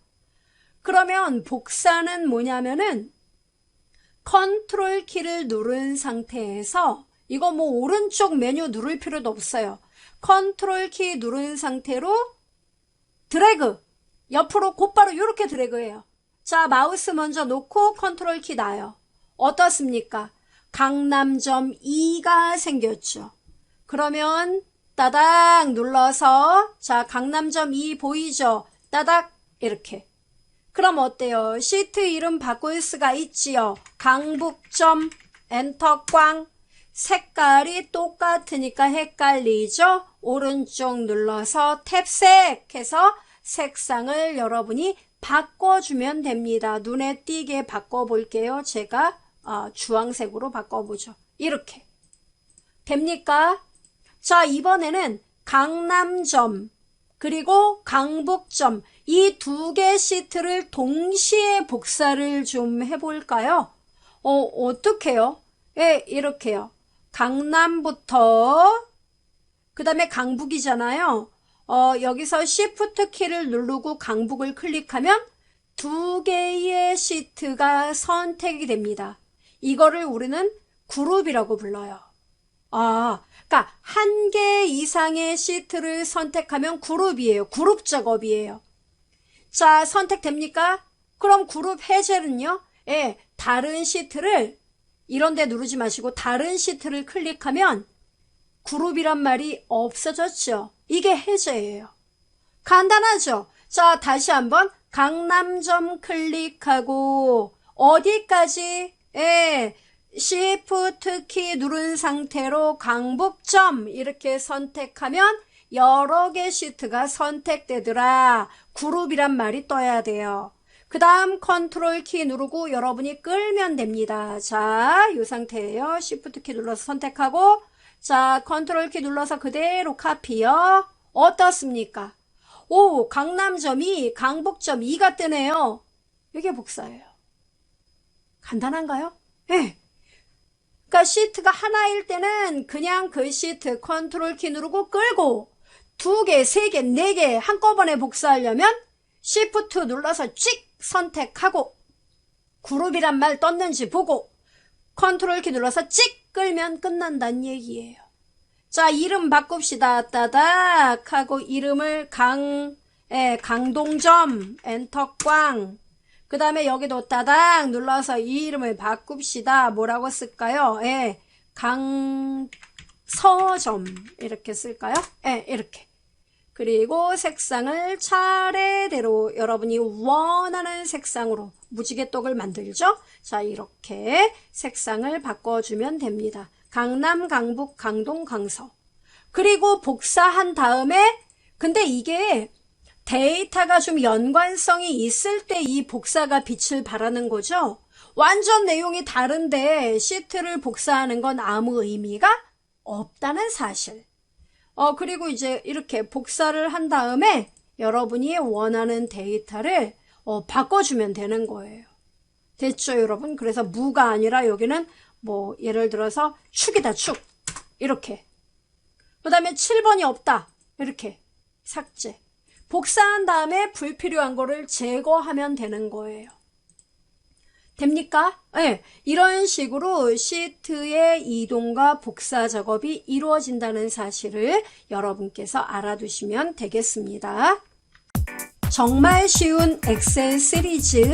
그러면 복사는 뭐냐면은 컨트롤 키를 누른 상태에서 이거 뭐 오른쪽 메뉴 누를 필요도 없어요. 컨트롤 키 누른 상태로 드래그 옆으로 곧바로 이렇게 드래그해요. 자, 마우스 먼저 놓고 컨트롤 키 놔요. 어떻습니까? 강남점 2가 생겼죠. 그러면 따닥 눌러서 자, 강남점 2 보이죠? 따닥 이렇게. 그럼 어때요? 시트 이름 바꿀 수가 있지요. 강북점 엔터 꽝. 색깔이 똑같으니까 헷갈리죠? 오른쪽 눌러서 탭색 해서 색상을 여러분이 바꿔주면 됩니다. 눈에 띄게 바꿔볼게요. 제가 주황색으로 바꿔보죠. 이렇게. 됩니까? 자, 이번에는 강남점 그리고 강북점 이 두 개 시트를 동시에 복사를 좀 해볼까요? 어떻게요? 예, 이렇게요. 강남부터 그 다음에 강북이잖아요. 여기서 Shift 키를 누르고 강북을 클릭하면 두 개의 시트가 선택이 됩니다. 이거를 우리는 그룹이라고 불러요. 그러니까 한 개 이상의 시트를 선택하면 그룹이에요. 그룹 작업이에요. 자, 선택됩니까? 그럼 그룹 해제는요? 예, 다른 시트를 이런 데 누르지 마시고 다른 시트를 클릭하면 그룹이란 말이 없어졌죠. 이게 해제예요. 간단하죠? 자, 다시 한번 강남점 클릭하고 어디까지? 예, Shift 키 누른 상태로 강북점 이렇게 선택하면 여러 개 시트가 선택되더라. 그룹이란 말이 떠야 돼요. 그 다음 컨트롤 키 누르고 여러분이 끌면 됩니다. 자, 이 상태예요. Shift 키 눌러서 선택하고 자, 컨트롤 키 눌러서 그대로 카피요. 어떻습니까? 오, 강남점이 강북점 2가 뜨네요. 이게 복사예요. 간단한가요? 네. 그러니까 시트가 하나일 때는 그냥 그 시트 컨트롤 키 누르고 끌고 2개, 3개, 4개 한꺼번에 복사하려면 Shift 눌러서 찍 선택하고 그룹이란 말 떴는지 보고 컨트롤 키 눌러서 찍 끌면 끝난다는 얘기예요. 자, 이름 바꿉시다. 따닥 하고 이름을 강동점 엔터꽝 그 다음에 여기도 따닥 눌러서 이 이름을 바꿉시다. 뭐라고 쓸까요? 예, 강서점 이렇게 쓸까요? 예, 이렇게. 그리고 색상을 차례대로 여러분이 원하는 색상으로 무지개떡을 만들죠? 자, 이렇게 색상을 바꿔주면 됩니다. 강남, 강북, 강동, 강서. 그리고 복사한 다음에 근데 이게 데이터가 좀 연관성이 있을 때 이 복사가 빛을 발하는 거죠. 완전 내용이 다른데 시트를 복사하는 건 아무 의미가 없다는 사실. 그리고 이제 이렇게 복사를 한 다음에 여러분이 원하는 데이터를 바꿔주면 되는 거예요. 됐죠, 여러분? 그래서 무가 아니라 여기는 뭐 예를 들어서 축이다, 축. 이렇게. 그 다음에 7번이 없다. 이렇게. 삭제. 복사한 다음에 불필요한 거를 제거하면 되는 거예요. 됩니까? 네, 이런 식으로 시트의 이동과 복사 작업이 이루어진다는 사실을 여러분께서 알아두시면 되겠습니다. 정말 쉬운 엑셀 시리즈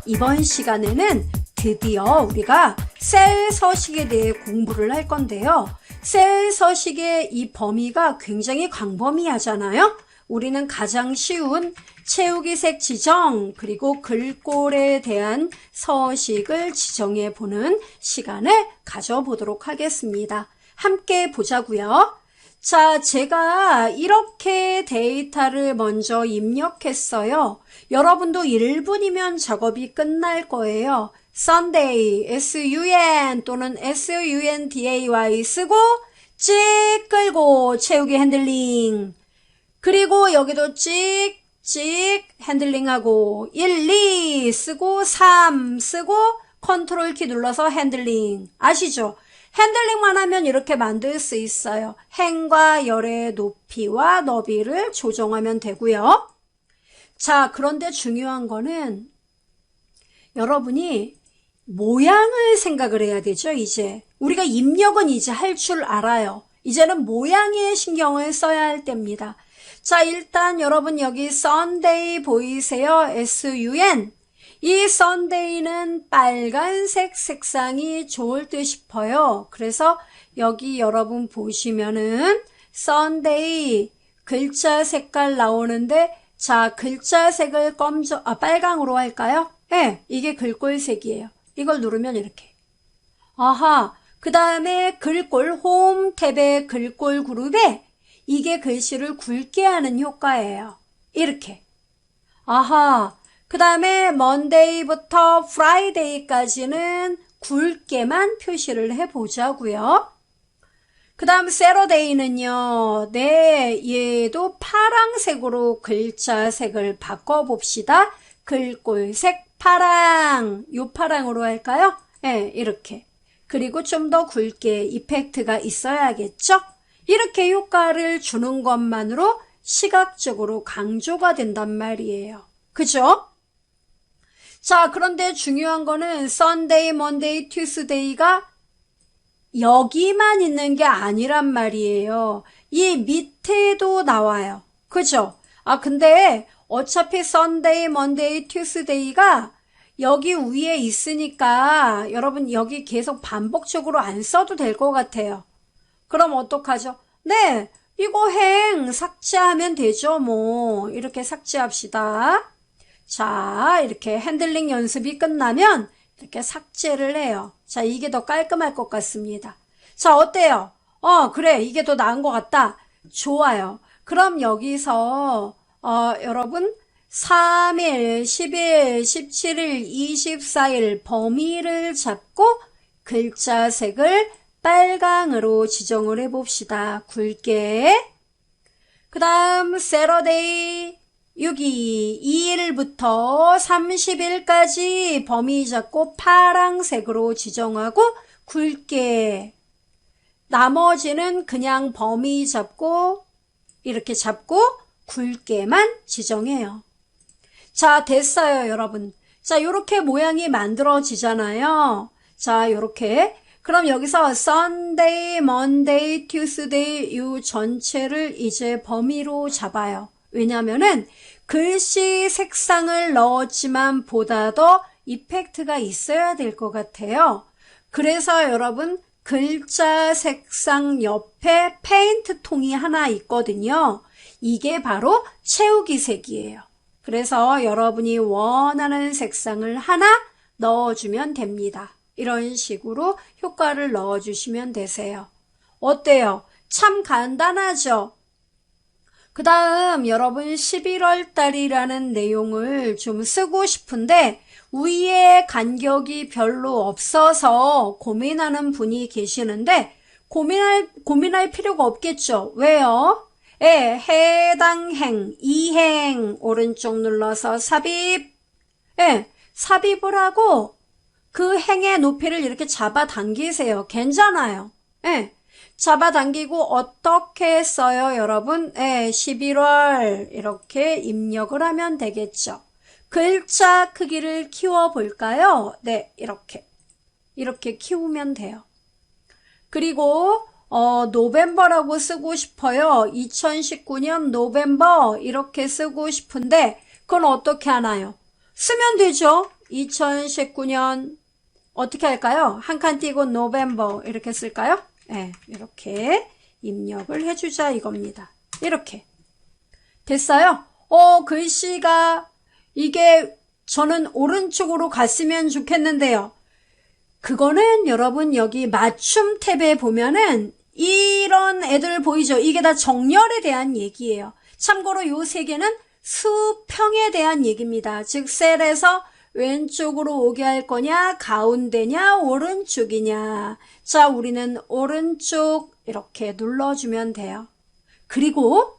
이번 시간에는 드디어 우리가 셀 서식에 대해 공부를 할 건데요. 셀 서식의 이 범위가 굉장히 광범위하잖아요. 우리는 가장 쉬운 채우기 색 지정 그리고 글꼴에 대한 서식을 지정해 보는 시간을 가져보도록 하겠습니다. 함께 보자고요. 자, 제가 이렇게 데이터를 먼저 입력했어요. 여러분도 1분이면 작업이 끝날 거예요. Sunday, S-U-N 또는 S-U-N-D-A-Y 쓰고 찍 끌고 채우기 핸들링 그리고 여기도 찍 핸들링하고 1, 2 쓰고 3 쓰고 컨트롤 키 눌러서 핸들링 아시죠? 핸들링만 하면 이렇게 만들 수 있어요. 행과 열의 높이와 너비를 조정하면 되고요. 자, 그런데 중요한 거는 여러분이 모양을 생각을 해야 되죠. 이제 우리가 입력은 이제 할 줄 알아요. 이제는 모양에 신경을 써야 할 때입니다. 자, 일단 여러분 여기 Sunday 보이세요? S-U-N. 이 Sunday는 빨간색 색상이 좋을 듯 싶어요. 그래서 여기 여러분 보시면은 Sunday 글자 색깔 나오는데 자, 글자 색을 빨강으로 할까요? 네, 이게 글꼴색이에요. 이걸 누르면 이렇게. 아하, 그 다음에 글꼴 홈 탭의 글꼴 그룹에 이게 글씨를 굵게 하는 효과예요. 이렇게. 아하. 그 다음에 Monday부터 Friday까지는 굵게만 표시를 해보자고요. 그 다음 Saturday는요. 네, 얘도 파랑색으로 글자 색을 바꿔봅시다. 글꼴색 파랑. 요 파랑으로 할까요? 네, 이렇게. 그리고 좀 더 굵게 이펙트가 있어야겠죠? 이렇게 효과를 주는 것만으로 시각적으로 강조가 된단 말이에요. 그죠? 자, 그런데 중요한 거는 Sunday, Monday, Tuesday가 여기만 있는 게 아니란 말이에요. 이 밑에도 나와요. 그죠? 근데 어차피 Sunday, Monday, Tuesday가 여기 위에 있으니까 여러분 여기 계속 반복적으로 안 써도 될 것 같아요. 그럼 어떡하죠? 네, 이거 행 삭제하면 되죠. 뭐 이렇게 삭제합시다. 자, 이렇게 핸들링 연습이 끝나면 이렇게 삭제를 해요. 자, 이게 더 깔끔할 것 같습니다. 자, 어때요? 그래, 이게 더 나은 것 같다. 좋아요. 그럼 여기서 여러분 3일, 10일, 17일, 24일 범위를 잡고 글자 색을 빨강으로 지정을 해봅시다. 굵게. 그 다음 Saturday 6일 2일부터 30일까지 범위 잡고 파랑색으로 지정하고 굵게. 나머지는 그냥 범위 잡고 이렇게 잡고 굵게만 지정해요. 자, 됐어요, 여러분. 자, 요렇게 모양이 만들어지잖아요. 자, 요렇게. 그럼 여기서 Sunday, Monday, Tuesday 이 전체를 이제 범위로 잡아요. 왜냐면은 글씨 색상을 넣었지만 보다 더 이펙트가 있어야 될 것 같아요. 그래서 여러분 글자 색상 옆에 페인트 통이 하나 있거든요. 이게 바로 채우기 색이에요. 그래서 여러분이 원하는 색상을 하나 넣어주면 됩니다. 이런 식으로 효과를 넣어주시면 되세요. 어때요? 참 간단하죠? 그 다음 여러분 11월 달이라는 내용을 좀 쓰고 싶은데 위에 간격이 별로 없어서 고민하는 분이 계시는데 고민할 필요가 없겠죠? 왜요? 해당 행, 이행 오른쪽 눌러서 삽입. 삽입을 하고 그 행의 높이를 이렇게 잡아당기세요. 괜찮아요. 잡아당기고 어떻게 써요, 여러분? 11월 이렇게 입력을 하면 되겠죠. 글자 크기를 키워볼까요? 네, 이렇게 키우면 돼요. 그리고 노벰버라고 쓰고 싶어요. 2019년 노벰버 이렇게 쓰고 싶은데 그건 어떻게 하나요? 쓰면 되죠. 2019년 어떻게 할까요? 한 칸 띄고 노벰버 이렇게 쓸까요? 네, 이렇게 입력을 해주자 이겁니다. 이렇게 됐어요? 글씨가 이게 저는 오른쪽으로 갔으면 좋겠는데요. 그거는 여러분 여기 맞춤 탭에 보면은 이런 애들 보이죠? 이게 다 정렬에 대한 얘기예요. 참고로 요 세 개는 수평에 대한 얘기입니다. 즉 셀에서 왼쪽으로 오게 할 거냐, 가운데냐, 오른쪽이냐. 자, 우리는 오른쪽 이렇게 눌러주면 돼요. 그리고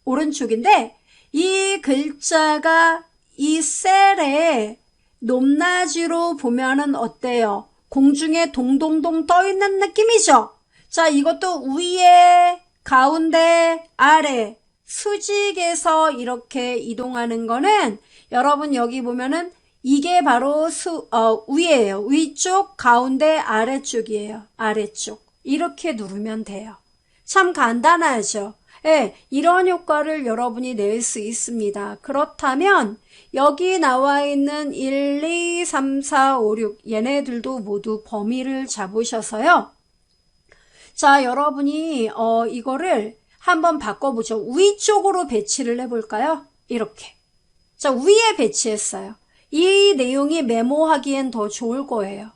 오른쪽인데 이 글자가 이 셀에 높낮이로 보면은 어때요? 공중에 동동동 떠 있는 느낌이죠? 자, 이것도 위에, 가운데, 아래, 수직에서 이렇게 이동하는 거는 여러분 여기 보면은 이게 바로 위에요. 위쪽, 가운데, 아래쪽이에요. 아래쪽. 이렇게 누르면 돼요. 참 간단하죠? 이런 효과를 여러분이 낼 수 있습니다. 그렇다면 여기 나와 있는 1, 2, 3, 4, 5, 6 얘네들도 모두 범위를 잡으셔서요. 자, 여러분이 이거를 한번 바꿔보죠. 위쪽으로 배치를 해볼까요? 이렇게. 자, 위에 배치했어요. 이 내용이 메모하기엔 더 좋을 거예요.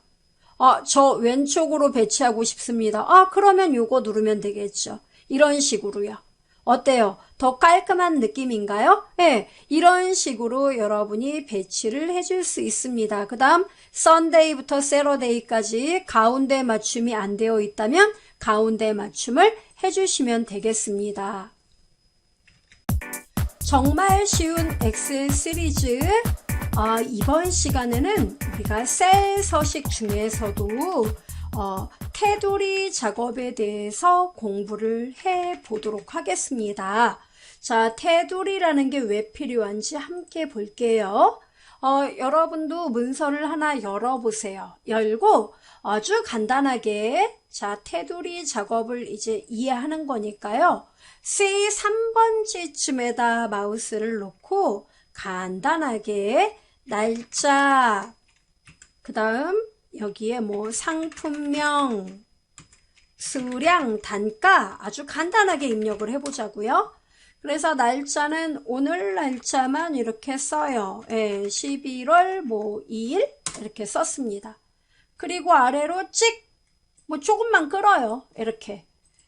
저 왼쪽으로 배치하고 싶습니다. 그러면 요거 누르면 되겠죠. 이런 식으로요. 어때요? 더 깔끔한 느낌인가요? 이런 식으로 여러분이 배치를 해줄 수 있습니다. 그 다음 Sunday부터 Saturday까지 가운데 맞춤이 안 되어 있다면 가운데 맞춤을 해주시면 되겠습니다. 정말 쉬운 엑셀 시리즈 이번 시간에는 우리가 셀 서식 중에서도 테두리 작업에 대해서 공부를 해 보도록 하겠습니다. 자, 테두리라는 게 왜 필요한지 함께 볼게요. 여러분도 문서를 하나 열어보세요. 열고 아주 간단하게 자, 테두리 작업을 이제 이해하는 거니까요. C 3번지쯤에다 마우스를 놓고 간단하게 날짜, 그 다음 여기에 뭐 상품명, 수량, 단가 아주 간단하게 입력을 해보자고요. 그래서 날짜는 오늘 날짜만 이렇게 써요. 예, 11월 뭐 2일 이렇게 썼습니다. 그리고 아래로 찍, 뭐 조금만 끌어요. 이렇게.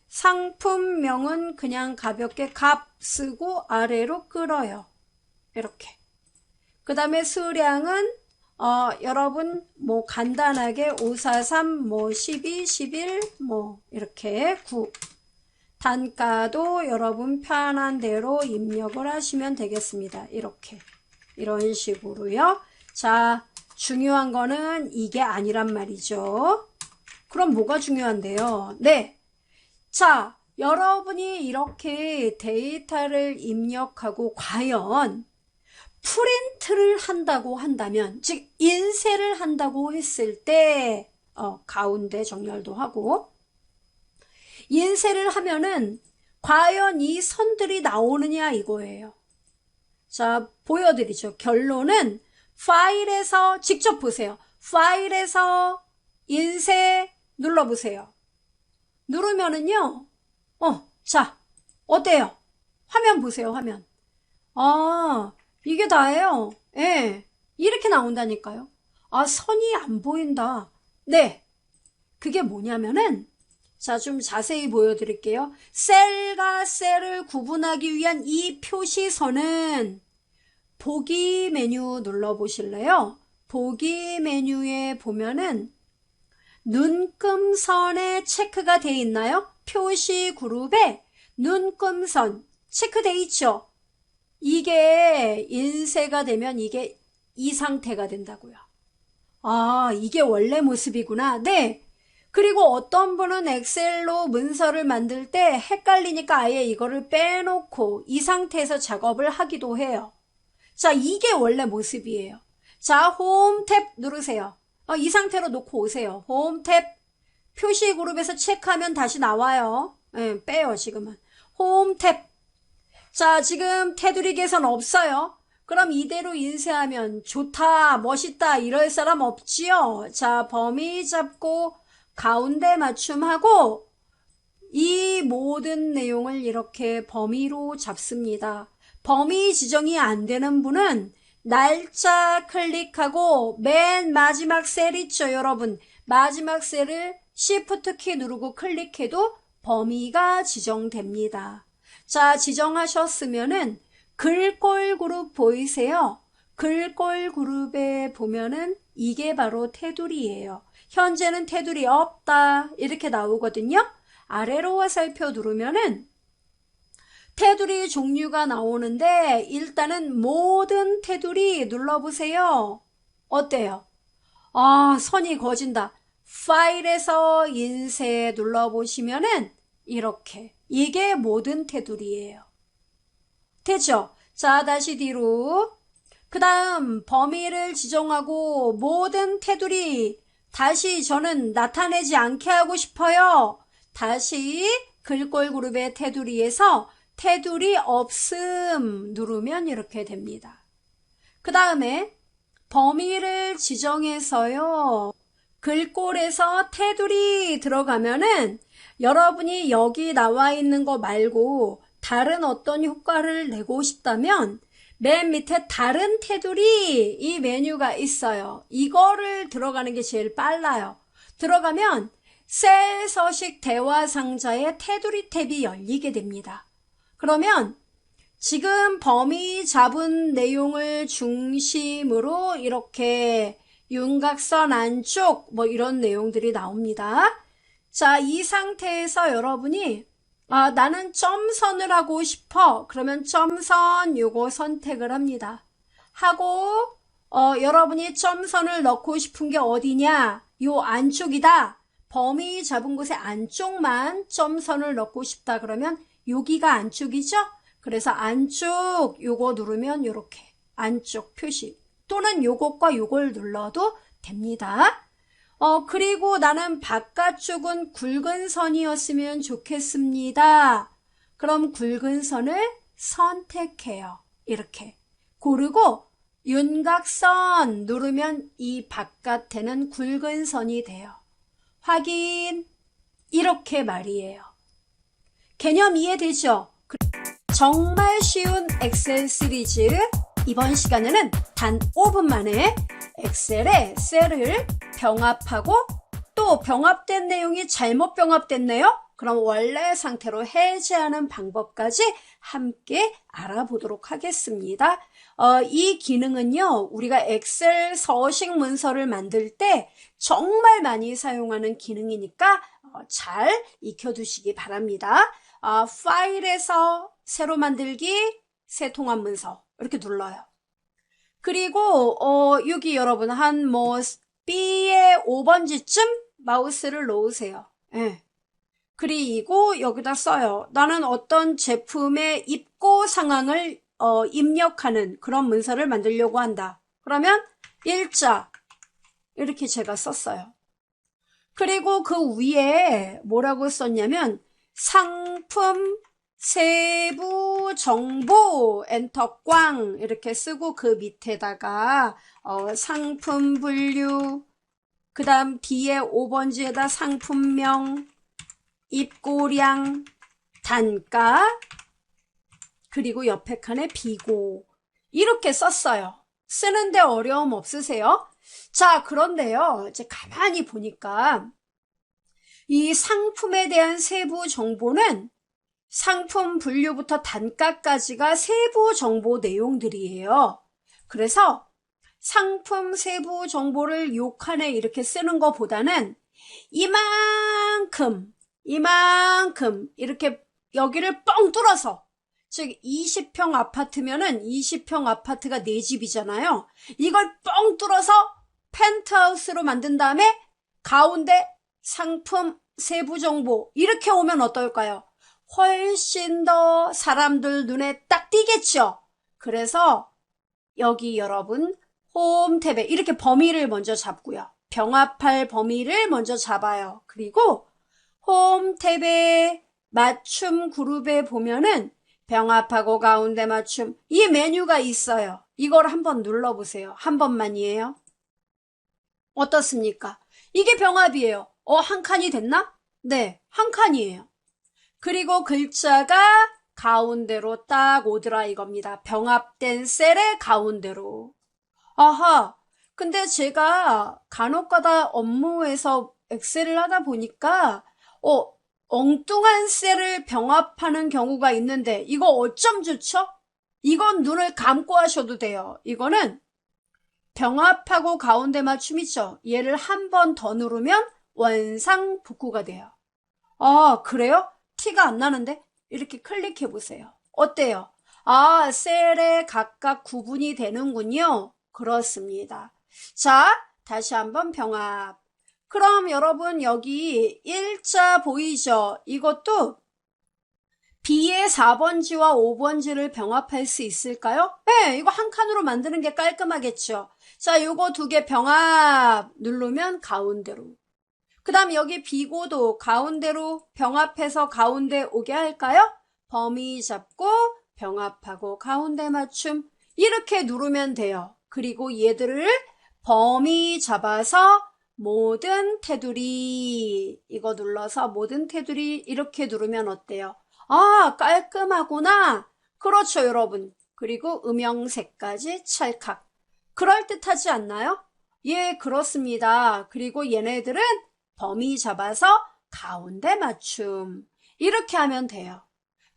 상품명은 그냥 가볍게 값 쓰고 아래로 끌어요. 이렇게. 그 다음에 수량은 여러분 뭐 간단하게 543 뭐 12, 11 뭐 이렇게 9. 단가도 여러분 편한 대로 입력을 하시면 되겠습니다. 이렇게. 이런 식으로요. 자, 중요한 거는 이게 아니란 말이죠. 그럼 뭐가 중요한데요? 네. 자, 여러분이 이렇게 데이터를 입력하고 과연 프린트를 한다고 한다면, 즉 인쇄를 한다고 했을 때 가운데 정렬도 하고 인쇄를 하면은 과연 이 선들이 나오느냐 이거예요. 자, 보여드리죠. 결론은 파일에서 직접 보세요. 파일에서 인쇄 눌러보세요. 누르면은요, 자, 어때요? 화면 보세요, 화면. 아, 이게 다예요. 예, 이렇게 나온다니까요. 아, 선이 안 보인다. 네, 그게 뭐냐면은, 자, 좀 자세히 보여드릴게요. 셀과 셀을 구분하기 위한 이 표시선은 보기 메뉴 눌러보실래요? 보기 메뉴에 보면은 눈금선에 체크가 돼 있나요? 표시 그룹에 눈금선 체크돼 있죠? 이게 인쇄가 되면 이게 이 상태가 된다고요. 아, 이게 원래 모습이구나. 네. 그리고 어떤 분은 엑셀로 문서를 만들 때 헷갈리니까 아예 이거를 빼놓고 이 상태에서 작업을 하기도 해요. 자, 이게 원래 모습이에요. 자, 홈 탭 누르세요. 이 상태로 놓고 오세요. 홈 탭 표시 그룹에서 체크하면 다시 나와요. 네, 빼요 지금은. 홈 탭. 자, 지금 테두리 개선 없어요. 그럼 이대로 인쇄하면 좋다, 멋있다 이럴 사람 없지요. 자, 범위 잡고 가운데 맞춤하고 이 모든 내용을 이렇게 범위로 잡습니다. 범위 지정이 안 되는 분은 날짜 클릭하고 맨 마지막 셀 있죠, 여러분. 마지막 셀을 Shift 키 누르고 클릭해도 범위가 지정됩니다. 자, 지정하셨으면은 글꼴 그룹 보이세요? 글꼴 그룹에 보면은 이게 바로 테두리예요. 현재는 테두리 없다 이렇게 나오거든요. 아래로 화살표 누르면은 테두리 종류가 나오는데 일단은 모든 테두리 눌러보세요. 어때요? 아, 선이 거진다. 파일에서 인쇄 눌러보시면은 이렇게 이게 모든 테두리예요. 됐죠? 자, 다시 뒤로. 그 다음 범위를 지정하고 모든 테두리 다시 저는 나타내지 않게 하고 싶어요. 다시 글꼴 그룹의 테두리에서 테두리 없음 누르면 이렇게 됩니다. 그 다음에 범위를 지정해서요. 글꼴에서 테두리 들어가면은 여러분이 여기 나와 있는 거 말고 다른 어떤 효과를 내고 싶다면 맨 밑에 다른 테두리 이 메뉴가 있어요. 이거를 들어가는 게 제일 빨라요. 들어가면 셀 서식 대화 상자에 테두리 탭이 열리게 됩니다. 그러면 지금 범위 잡은 내용을 중심으로 이렇게 윤곽선 안쪽 뭐 이런 내용들이 나옵니다. 자, 이 상태에서 여러분이 나는 점선을 하고 싶어. 그러면 점선 요거 선택을 합니다. 하고 여러분이 점선을 넣고 싶은 게 어디냐? 요 안쪽이다. 범위 잡은 곳의 안쪽만 점선을 넣고 싶다. 그러면 여기가 안쪽이죠? 그래서 안쪽 요거 누르면 요렇게 안쪽 표시 또는 요것과 요걸 눌러도 됩니다. 그리고 나는 바깥쪽은 굵은 선이었으면 좋겠습니다. 그럼 굵은 선을 선택해요. 이렇게 고르고 윤곽선 누르면 이 바깥에는 굵은 선이 돼요. 확인. 이렇게 말이에요. 개념 이해되죠? 정말 쉬운 엑셀 시리즈. 이번 시간에는 단 5분 만에 엑셀에 셀을 병합하고 또 병합된 내용이 잘못 병합됐네요? 그럼 원래 상태로 해제하는 방법까지 함께 알아보도록 하겠습니다. 이 기능은요, 우리가 엑셀 서식 문서를 만들 때 정말 많이 사용하는 기능이니까 잘 익혀두시기 바랍니다. 파일에서 새로 만들기, 새 통합 문서 이렇게 눌러요. 그리고 여기 여러분 한 B의 5번지쯤 마우스를 놓으세요. 예. 그리고 여기다 써요. 나는 어떤 제품의 입고 상황을 입력하는 그런 문서를 만들려고 한다. 그러면 일자 이렇게 제가 썼어요. 그리고 그 위에 뭐라고 썼냐면 상품 세부 정보 엔터 꽝 이렇게 쓰고 그 밑에다가 상품 분류 그 다음 뒤에 5번지에다 상품명 입고량 단가 그리고 옆에 칸에 비고 이렇게 썼어요. 쓰는데 어려움 없으세요? 자, 그런데요, 이제 가만히 보니까 이 상품에 대한 세부 정보는 상품 분류부터 단가까지가 세부 정보 내용들이에요. 그래서 상품 세부 정보를 요 칸에 이렇게 쓰는 것보다는 이만큼 이렇게 여기를 뻥 뚫어서 즉 20평 아파트면은 20평 아파트가 4집이잖아요. 이걸 뻥 뚫어서 펜트하우스로 만든 다음에 가운데 상품 세부 정보 이렇게 오면 어떨까요? 훨씬 더 사람들 눈에 딱 띄겠죠. 그래서 여기 여러분 홈 탭에 이렇게 범위를 먼저 잡고요. 병합할 범위를 먼저 잡아요. 그리고 홈 탭에 맞춤 그룹에 보면은 병합하고 가운데 맞춤 이 메뉴가 있어요. 이걸 한번 눌러보세요. 한 번만이에요. 어떻습니까? 이게 병합이에요. 한 칸이 됐나? 네, 한 칸이에요. 그리고 글자가 가운데로 딱 오더라 이겁니다. 병합된 셀의 가운데로. 아하, 근데 제가 간혹가다 업무에서 엑셀을 하다 보니까 엉뚱한 셀을 병합하는 경우가 있는데 이거 어쩜 좋죠? 이건 눈을 감고 하셔도 돼요. 이거는 병합하고 가운데 맞춤 있죠? 얘를 한 번 더 누르면 원상복구가 돼요. 그래요? 티가 안 나는데? 이렇게 클릭해 보세요. 어때요? 셀에 각각 구분이 되는군요. 그렇습니다. 자, 다시 한번 병합. 그럼 여러분 여기 일자 보이죠? 이것도 B의 4번지와 5번지를 병합할 수 있을까요? 네, 이거 한 칸으로 만드는 게 깔끔하겠죠. 자, 요거 두 개 병합 누르면 가운데로. 그 다음 여기 비고도 가운데로 병합해서 가운데 오게 할까요? 범위 잡고 병합하고 가운데 맞춤 이렇게 누르면 돼요. 그리고 얘들을 범위 잡아서 모든 테두리 이거 눌러서 모든 테두리 이렇게 누르면 어때요? 깔끔하구나. 그렇죠, 여러분. 그리고 음영색까지 찰칵. 그럴듯하지 않나요? 예, 그렇습니다. 그리고 얘네들은 범위 잡아서 가운데 맞춤. 이렇게 하면 돼요.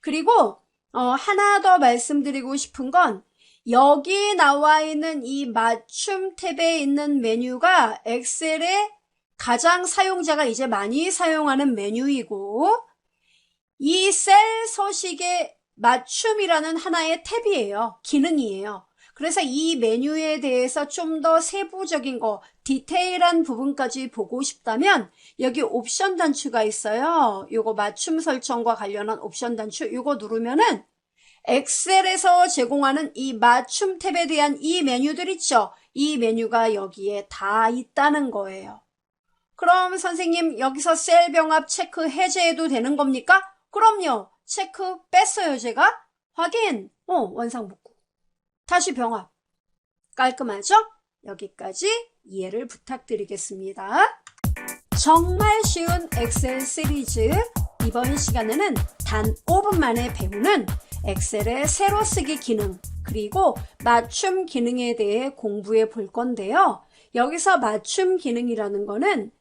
그리고 하나 더 말씀드리고 싶은 건 여기 나와 있는 이 맞춤 탭에 있는 메뉴가 엑셀의 가장 사용자가 이제 많이 사용하는 메뉴이고 이 셀 서식의 맞춤이라는 하나의 탭이에요. 기능이에요. 그래서 이 메뉴에 대해서 좀 더 세부적인 거, 디테일한 부분까지 보고 싶다면 여기 옵션 단추가 있어요. 요거 맞춤 설정과 관련한 옵션 단추 요거 누르면은 엑셀에서 제공하는 이 맞춤 탭에 대한 이 메뉴들 있죠. 이 메뉴가 여기에 다 있다는 거예요. 그럼 선생님 여기서 셀 병합 체크 해제해도 되는 겁니까? 그럼요. 체크 뺐어요 제가. 확인. 원상복구. 다시 병합. 깔끔하죠? 여기까지 이해를 부탁드리겠습니다. 정말 쉬운 엑셀 시리즈. 이번 시간에는 단 5분 만에 배우는 엑셀의 세로 쓰기 기능 그리고 맞춤 기능에 대해 공부해 볼 건데요. 여기서 맞춤 기능이라는 거는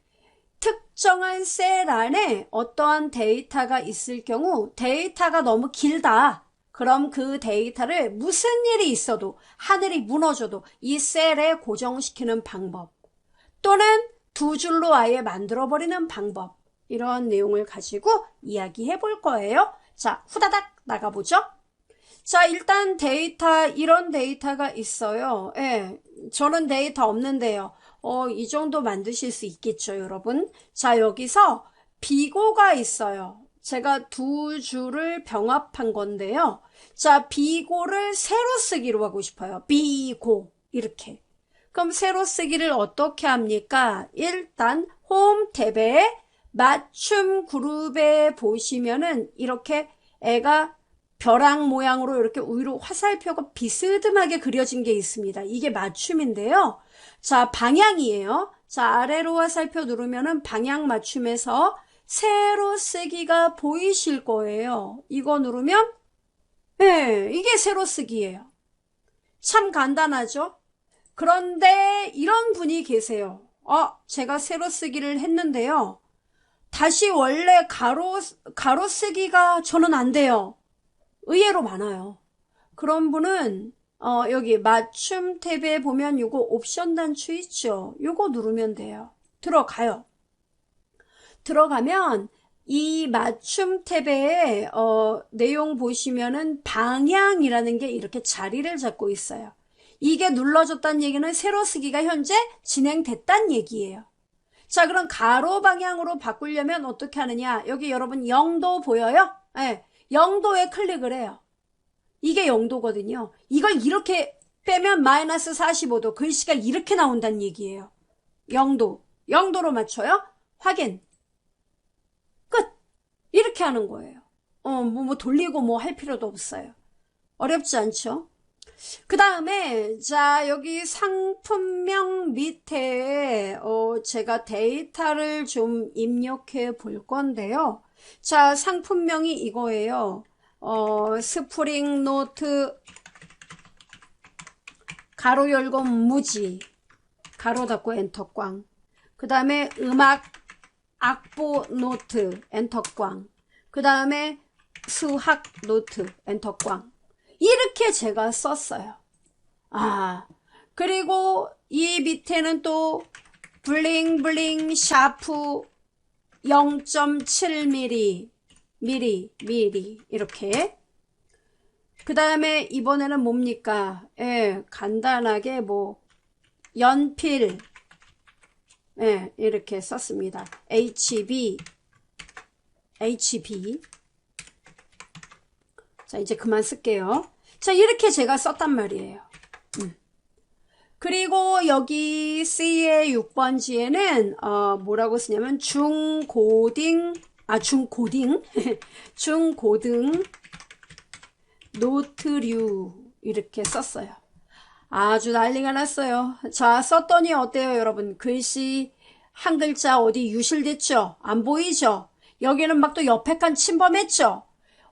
특정한 셀 안에 어떠한 데이터가 있을 경우 데이터가 너무 길다. 그럼 그 데이터를 무슨 일이 있어도 하늘이 무너져도 이 셀에 고정시키는 방법 또는 두 줄로 아예 만들어버리는 방법 이런 내용을 가지고 이야기해 볼 거예요. 자, 후다닥 나가보죠. 자, 일단 데이터 이런 데이터가 있어요. 예, 저는 데이터 없는데요. 이 정도 만드실 수 있겠죠, 여러분. 자, 여기서 비고가 있어요. 제가 두 줄을 병합한 건데요. 자, 비고를 세로 쓰기로 하고 싶어요. 비고 이렇게. 그럼 세로 쓰기를 어떻게 합니까? 일단 홈 탭에 맞춤 그룹에 보시면은 이렇게 애가 벼락 모양으로 이렇게 위로 화살표가 비스듬하게 그려진 게 있습니다. 이게 맞춤인데요. 자, 방향이에요. 자, 아래로 화살표 누르면은 방향 맞춤에서 세로 쓰기가 보이실 거예요. 이거 누르면 네, 이게 세로 쓰기예요. 참 간단하죠? 그런데 이런 분이 계세요. 제가 세로 쓰기를 했는데요. 다시 원래 가로 쓰기가 저는 안 돼요. 의외로 많아요. 그런 분은 여기 맞춤 탭에 보면 요거 옵션 단추 있죠. 요거 누르면 돼요. 들어가요. 들어가면 이 맞춤 탭에 내용 보시면은 방향이라는 게 이렇게 자리를 잡고 있어요. 이게 눌러졌다는 얘기는 세로 쓰기가 현재 진행됐다는 얘기예요. 자, 그럼 가로 방향으로 바꾸려면 어떻게 하느냐? 여기 여러분 0도 보여요? 네, 0도에 클릭을 해요. 이게 0도거든요. 이걸 이렇게 빼면 마이너스 45도. 글씨가 이렇게 나온다는 얘기예요. 0도. 0도로 맞춰요? 확인. 끝. 이렇게 하는 거예요. 뭐 돌리고 뭐 할 필요도 없어요. 어렵지 않죠? 그 다음에 자 여기 상품명 밑에 제가 데이터를 좀 입력해 볼 건데요. 자, 상품명이 이거예요. 스프링 노트 가로 열고 무지 가로 닫고 엔터 꽝. 그 다음에 음악 악보 노트 엔터 꽝. 그 다음에 수학 노트 엔터 꽝. 이렇게 제가 썼어요. 그리고 이 밑에는 또 블링블링 샤프 0.7mm 이렇게. 그 다음에 이번에는 뭡니까? 예, 간단하게 뭐 연필 예, 이렇게 썼습니다. HB 자, 이제 그만 쓸게요. 자, 이렇게 제가 썼단 말이에요. 그리고 여기 C의 6번지에는 뭐라고 쓰냐면 중고등 중고등 노트류 이렇게 썼어요. 아주 난리가 났어요. 자, 썼더니 어때요, 여러분? 글씨 한 글자 어디 유실됐죠? 안 보이죠? 여기는 막 또 옆에 칸 침범했죠?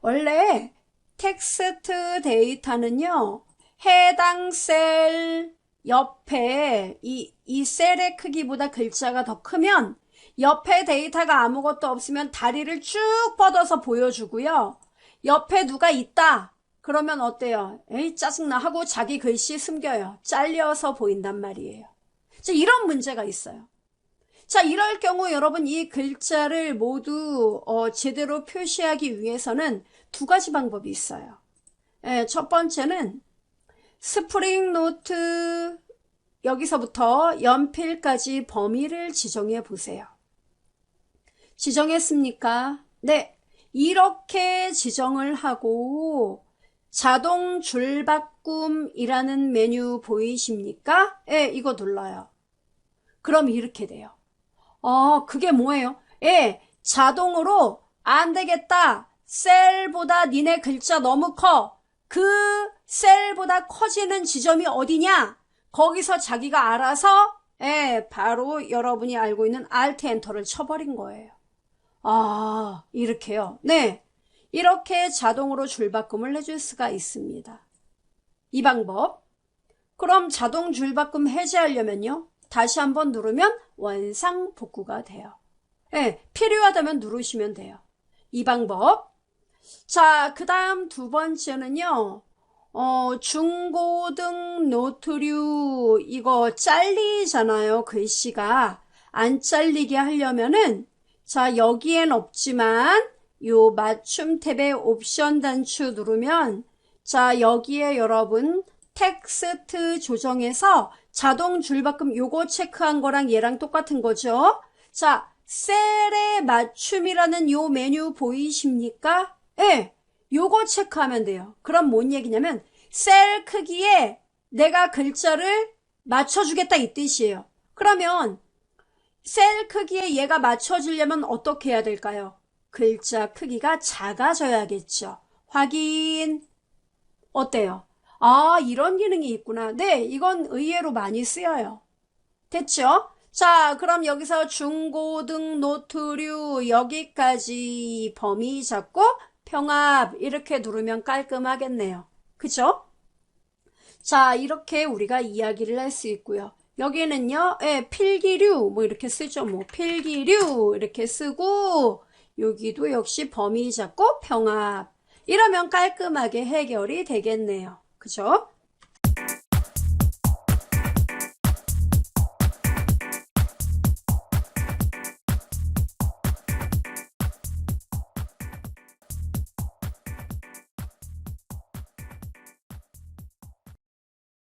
원래 텍스트 데이터는요, 해당 셀 옆에 이 셀의 크기보다 글자가 더 크면 옆에 데이터가 아무것도 없으면 다리를 쭉 뻗어서 보여주고요. 옆에 누가 있다. 그러면 어때요? 에이, 짜증나 하고 자기 글씨 숨겨요. 잘려서 보인단 말이에요. 자, 이런 문제가 있어요. 자, 이럴 경우 여러분 이 글자를 모두 제대로 표시하기 위해서는 두 가지 방법이 있어요. 첫 번째는 스프링 노트 여기서부터 연필까지 범위를 지정해 보세요. 지정했습니까? 네. 이렇게 지정을 하고 자동 줄바꿈이라는 메뉴 보이십니까? 예, 이거 눌러요. 그럼 이렇게 돼요. 그게 뭐예요? 예, 자동으로 안 되겠다. 셀보다 니네 글자 너무 커. 그 셀보다 커지는 지점이 어디냐? 거기서 자기가 알아서 바로 여러분이 알고 있는 Alt 엔터를 쳐버린 거예요. 이렇게요. 네, 이렇게 자동으로 줄바꿈을 해줄 수가 있습니다. 이 방법. 그럼 자동 줄바꿈 해제하려면요, 다시 한번 누르면 원상복구가 돼요. 필요하다면 누르시면 돼요. 이 방법. 자, 그 다음 두 번째는요, 중고등 노트류 이거 잘리잖아요. 글씨가 안 잘리게 하려면은, 자, 여기엔 없지만 요 맞춤 탭의 옵션 단추 누르면, 자, 여기에 여러분 텍스트 조정에서 자동 줄바꿈 요거 체크한 거랑 얘랑 똑같은 거죠. 자, 셀의 맞춤이라는 요 메뉴 보이십니까? 요거 체크하면 돼요. 그럼 뭔 얘기냐면 셀 크기에 내가 글자를 맞춰주겠다 이 뜻이에요. 그러면 셀 크기에 얘가 맞춰지려면 어떻게 해야 될까요? 글자 크기가 작아져야겠죠. 확인. 어때요? 이런 기능이 있구나. 네, 이건 의외로 많이 쓰여요. 됐죠? 자, 그럼 여기서 중고등 노트류 여기까지 범위 잡고 평합 이렇게 누르면 깔끔하겠네요. 그죠? 자, 이렇게 우리가 이야기를 할 수 있고요. 여기는요, 필기류 뭐 이렇게 쓰죠. 뭐 필기류 이렇게 쓰고, 여기도 역시 범위 잡고 평합. 이러면 깔끔하게 해결이 되겠네요. 그죠?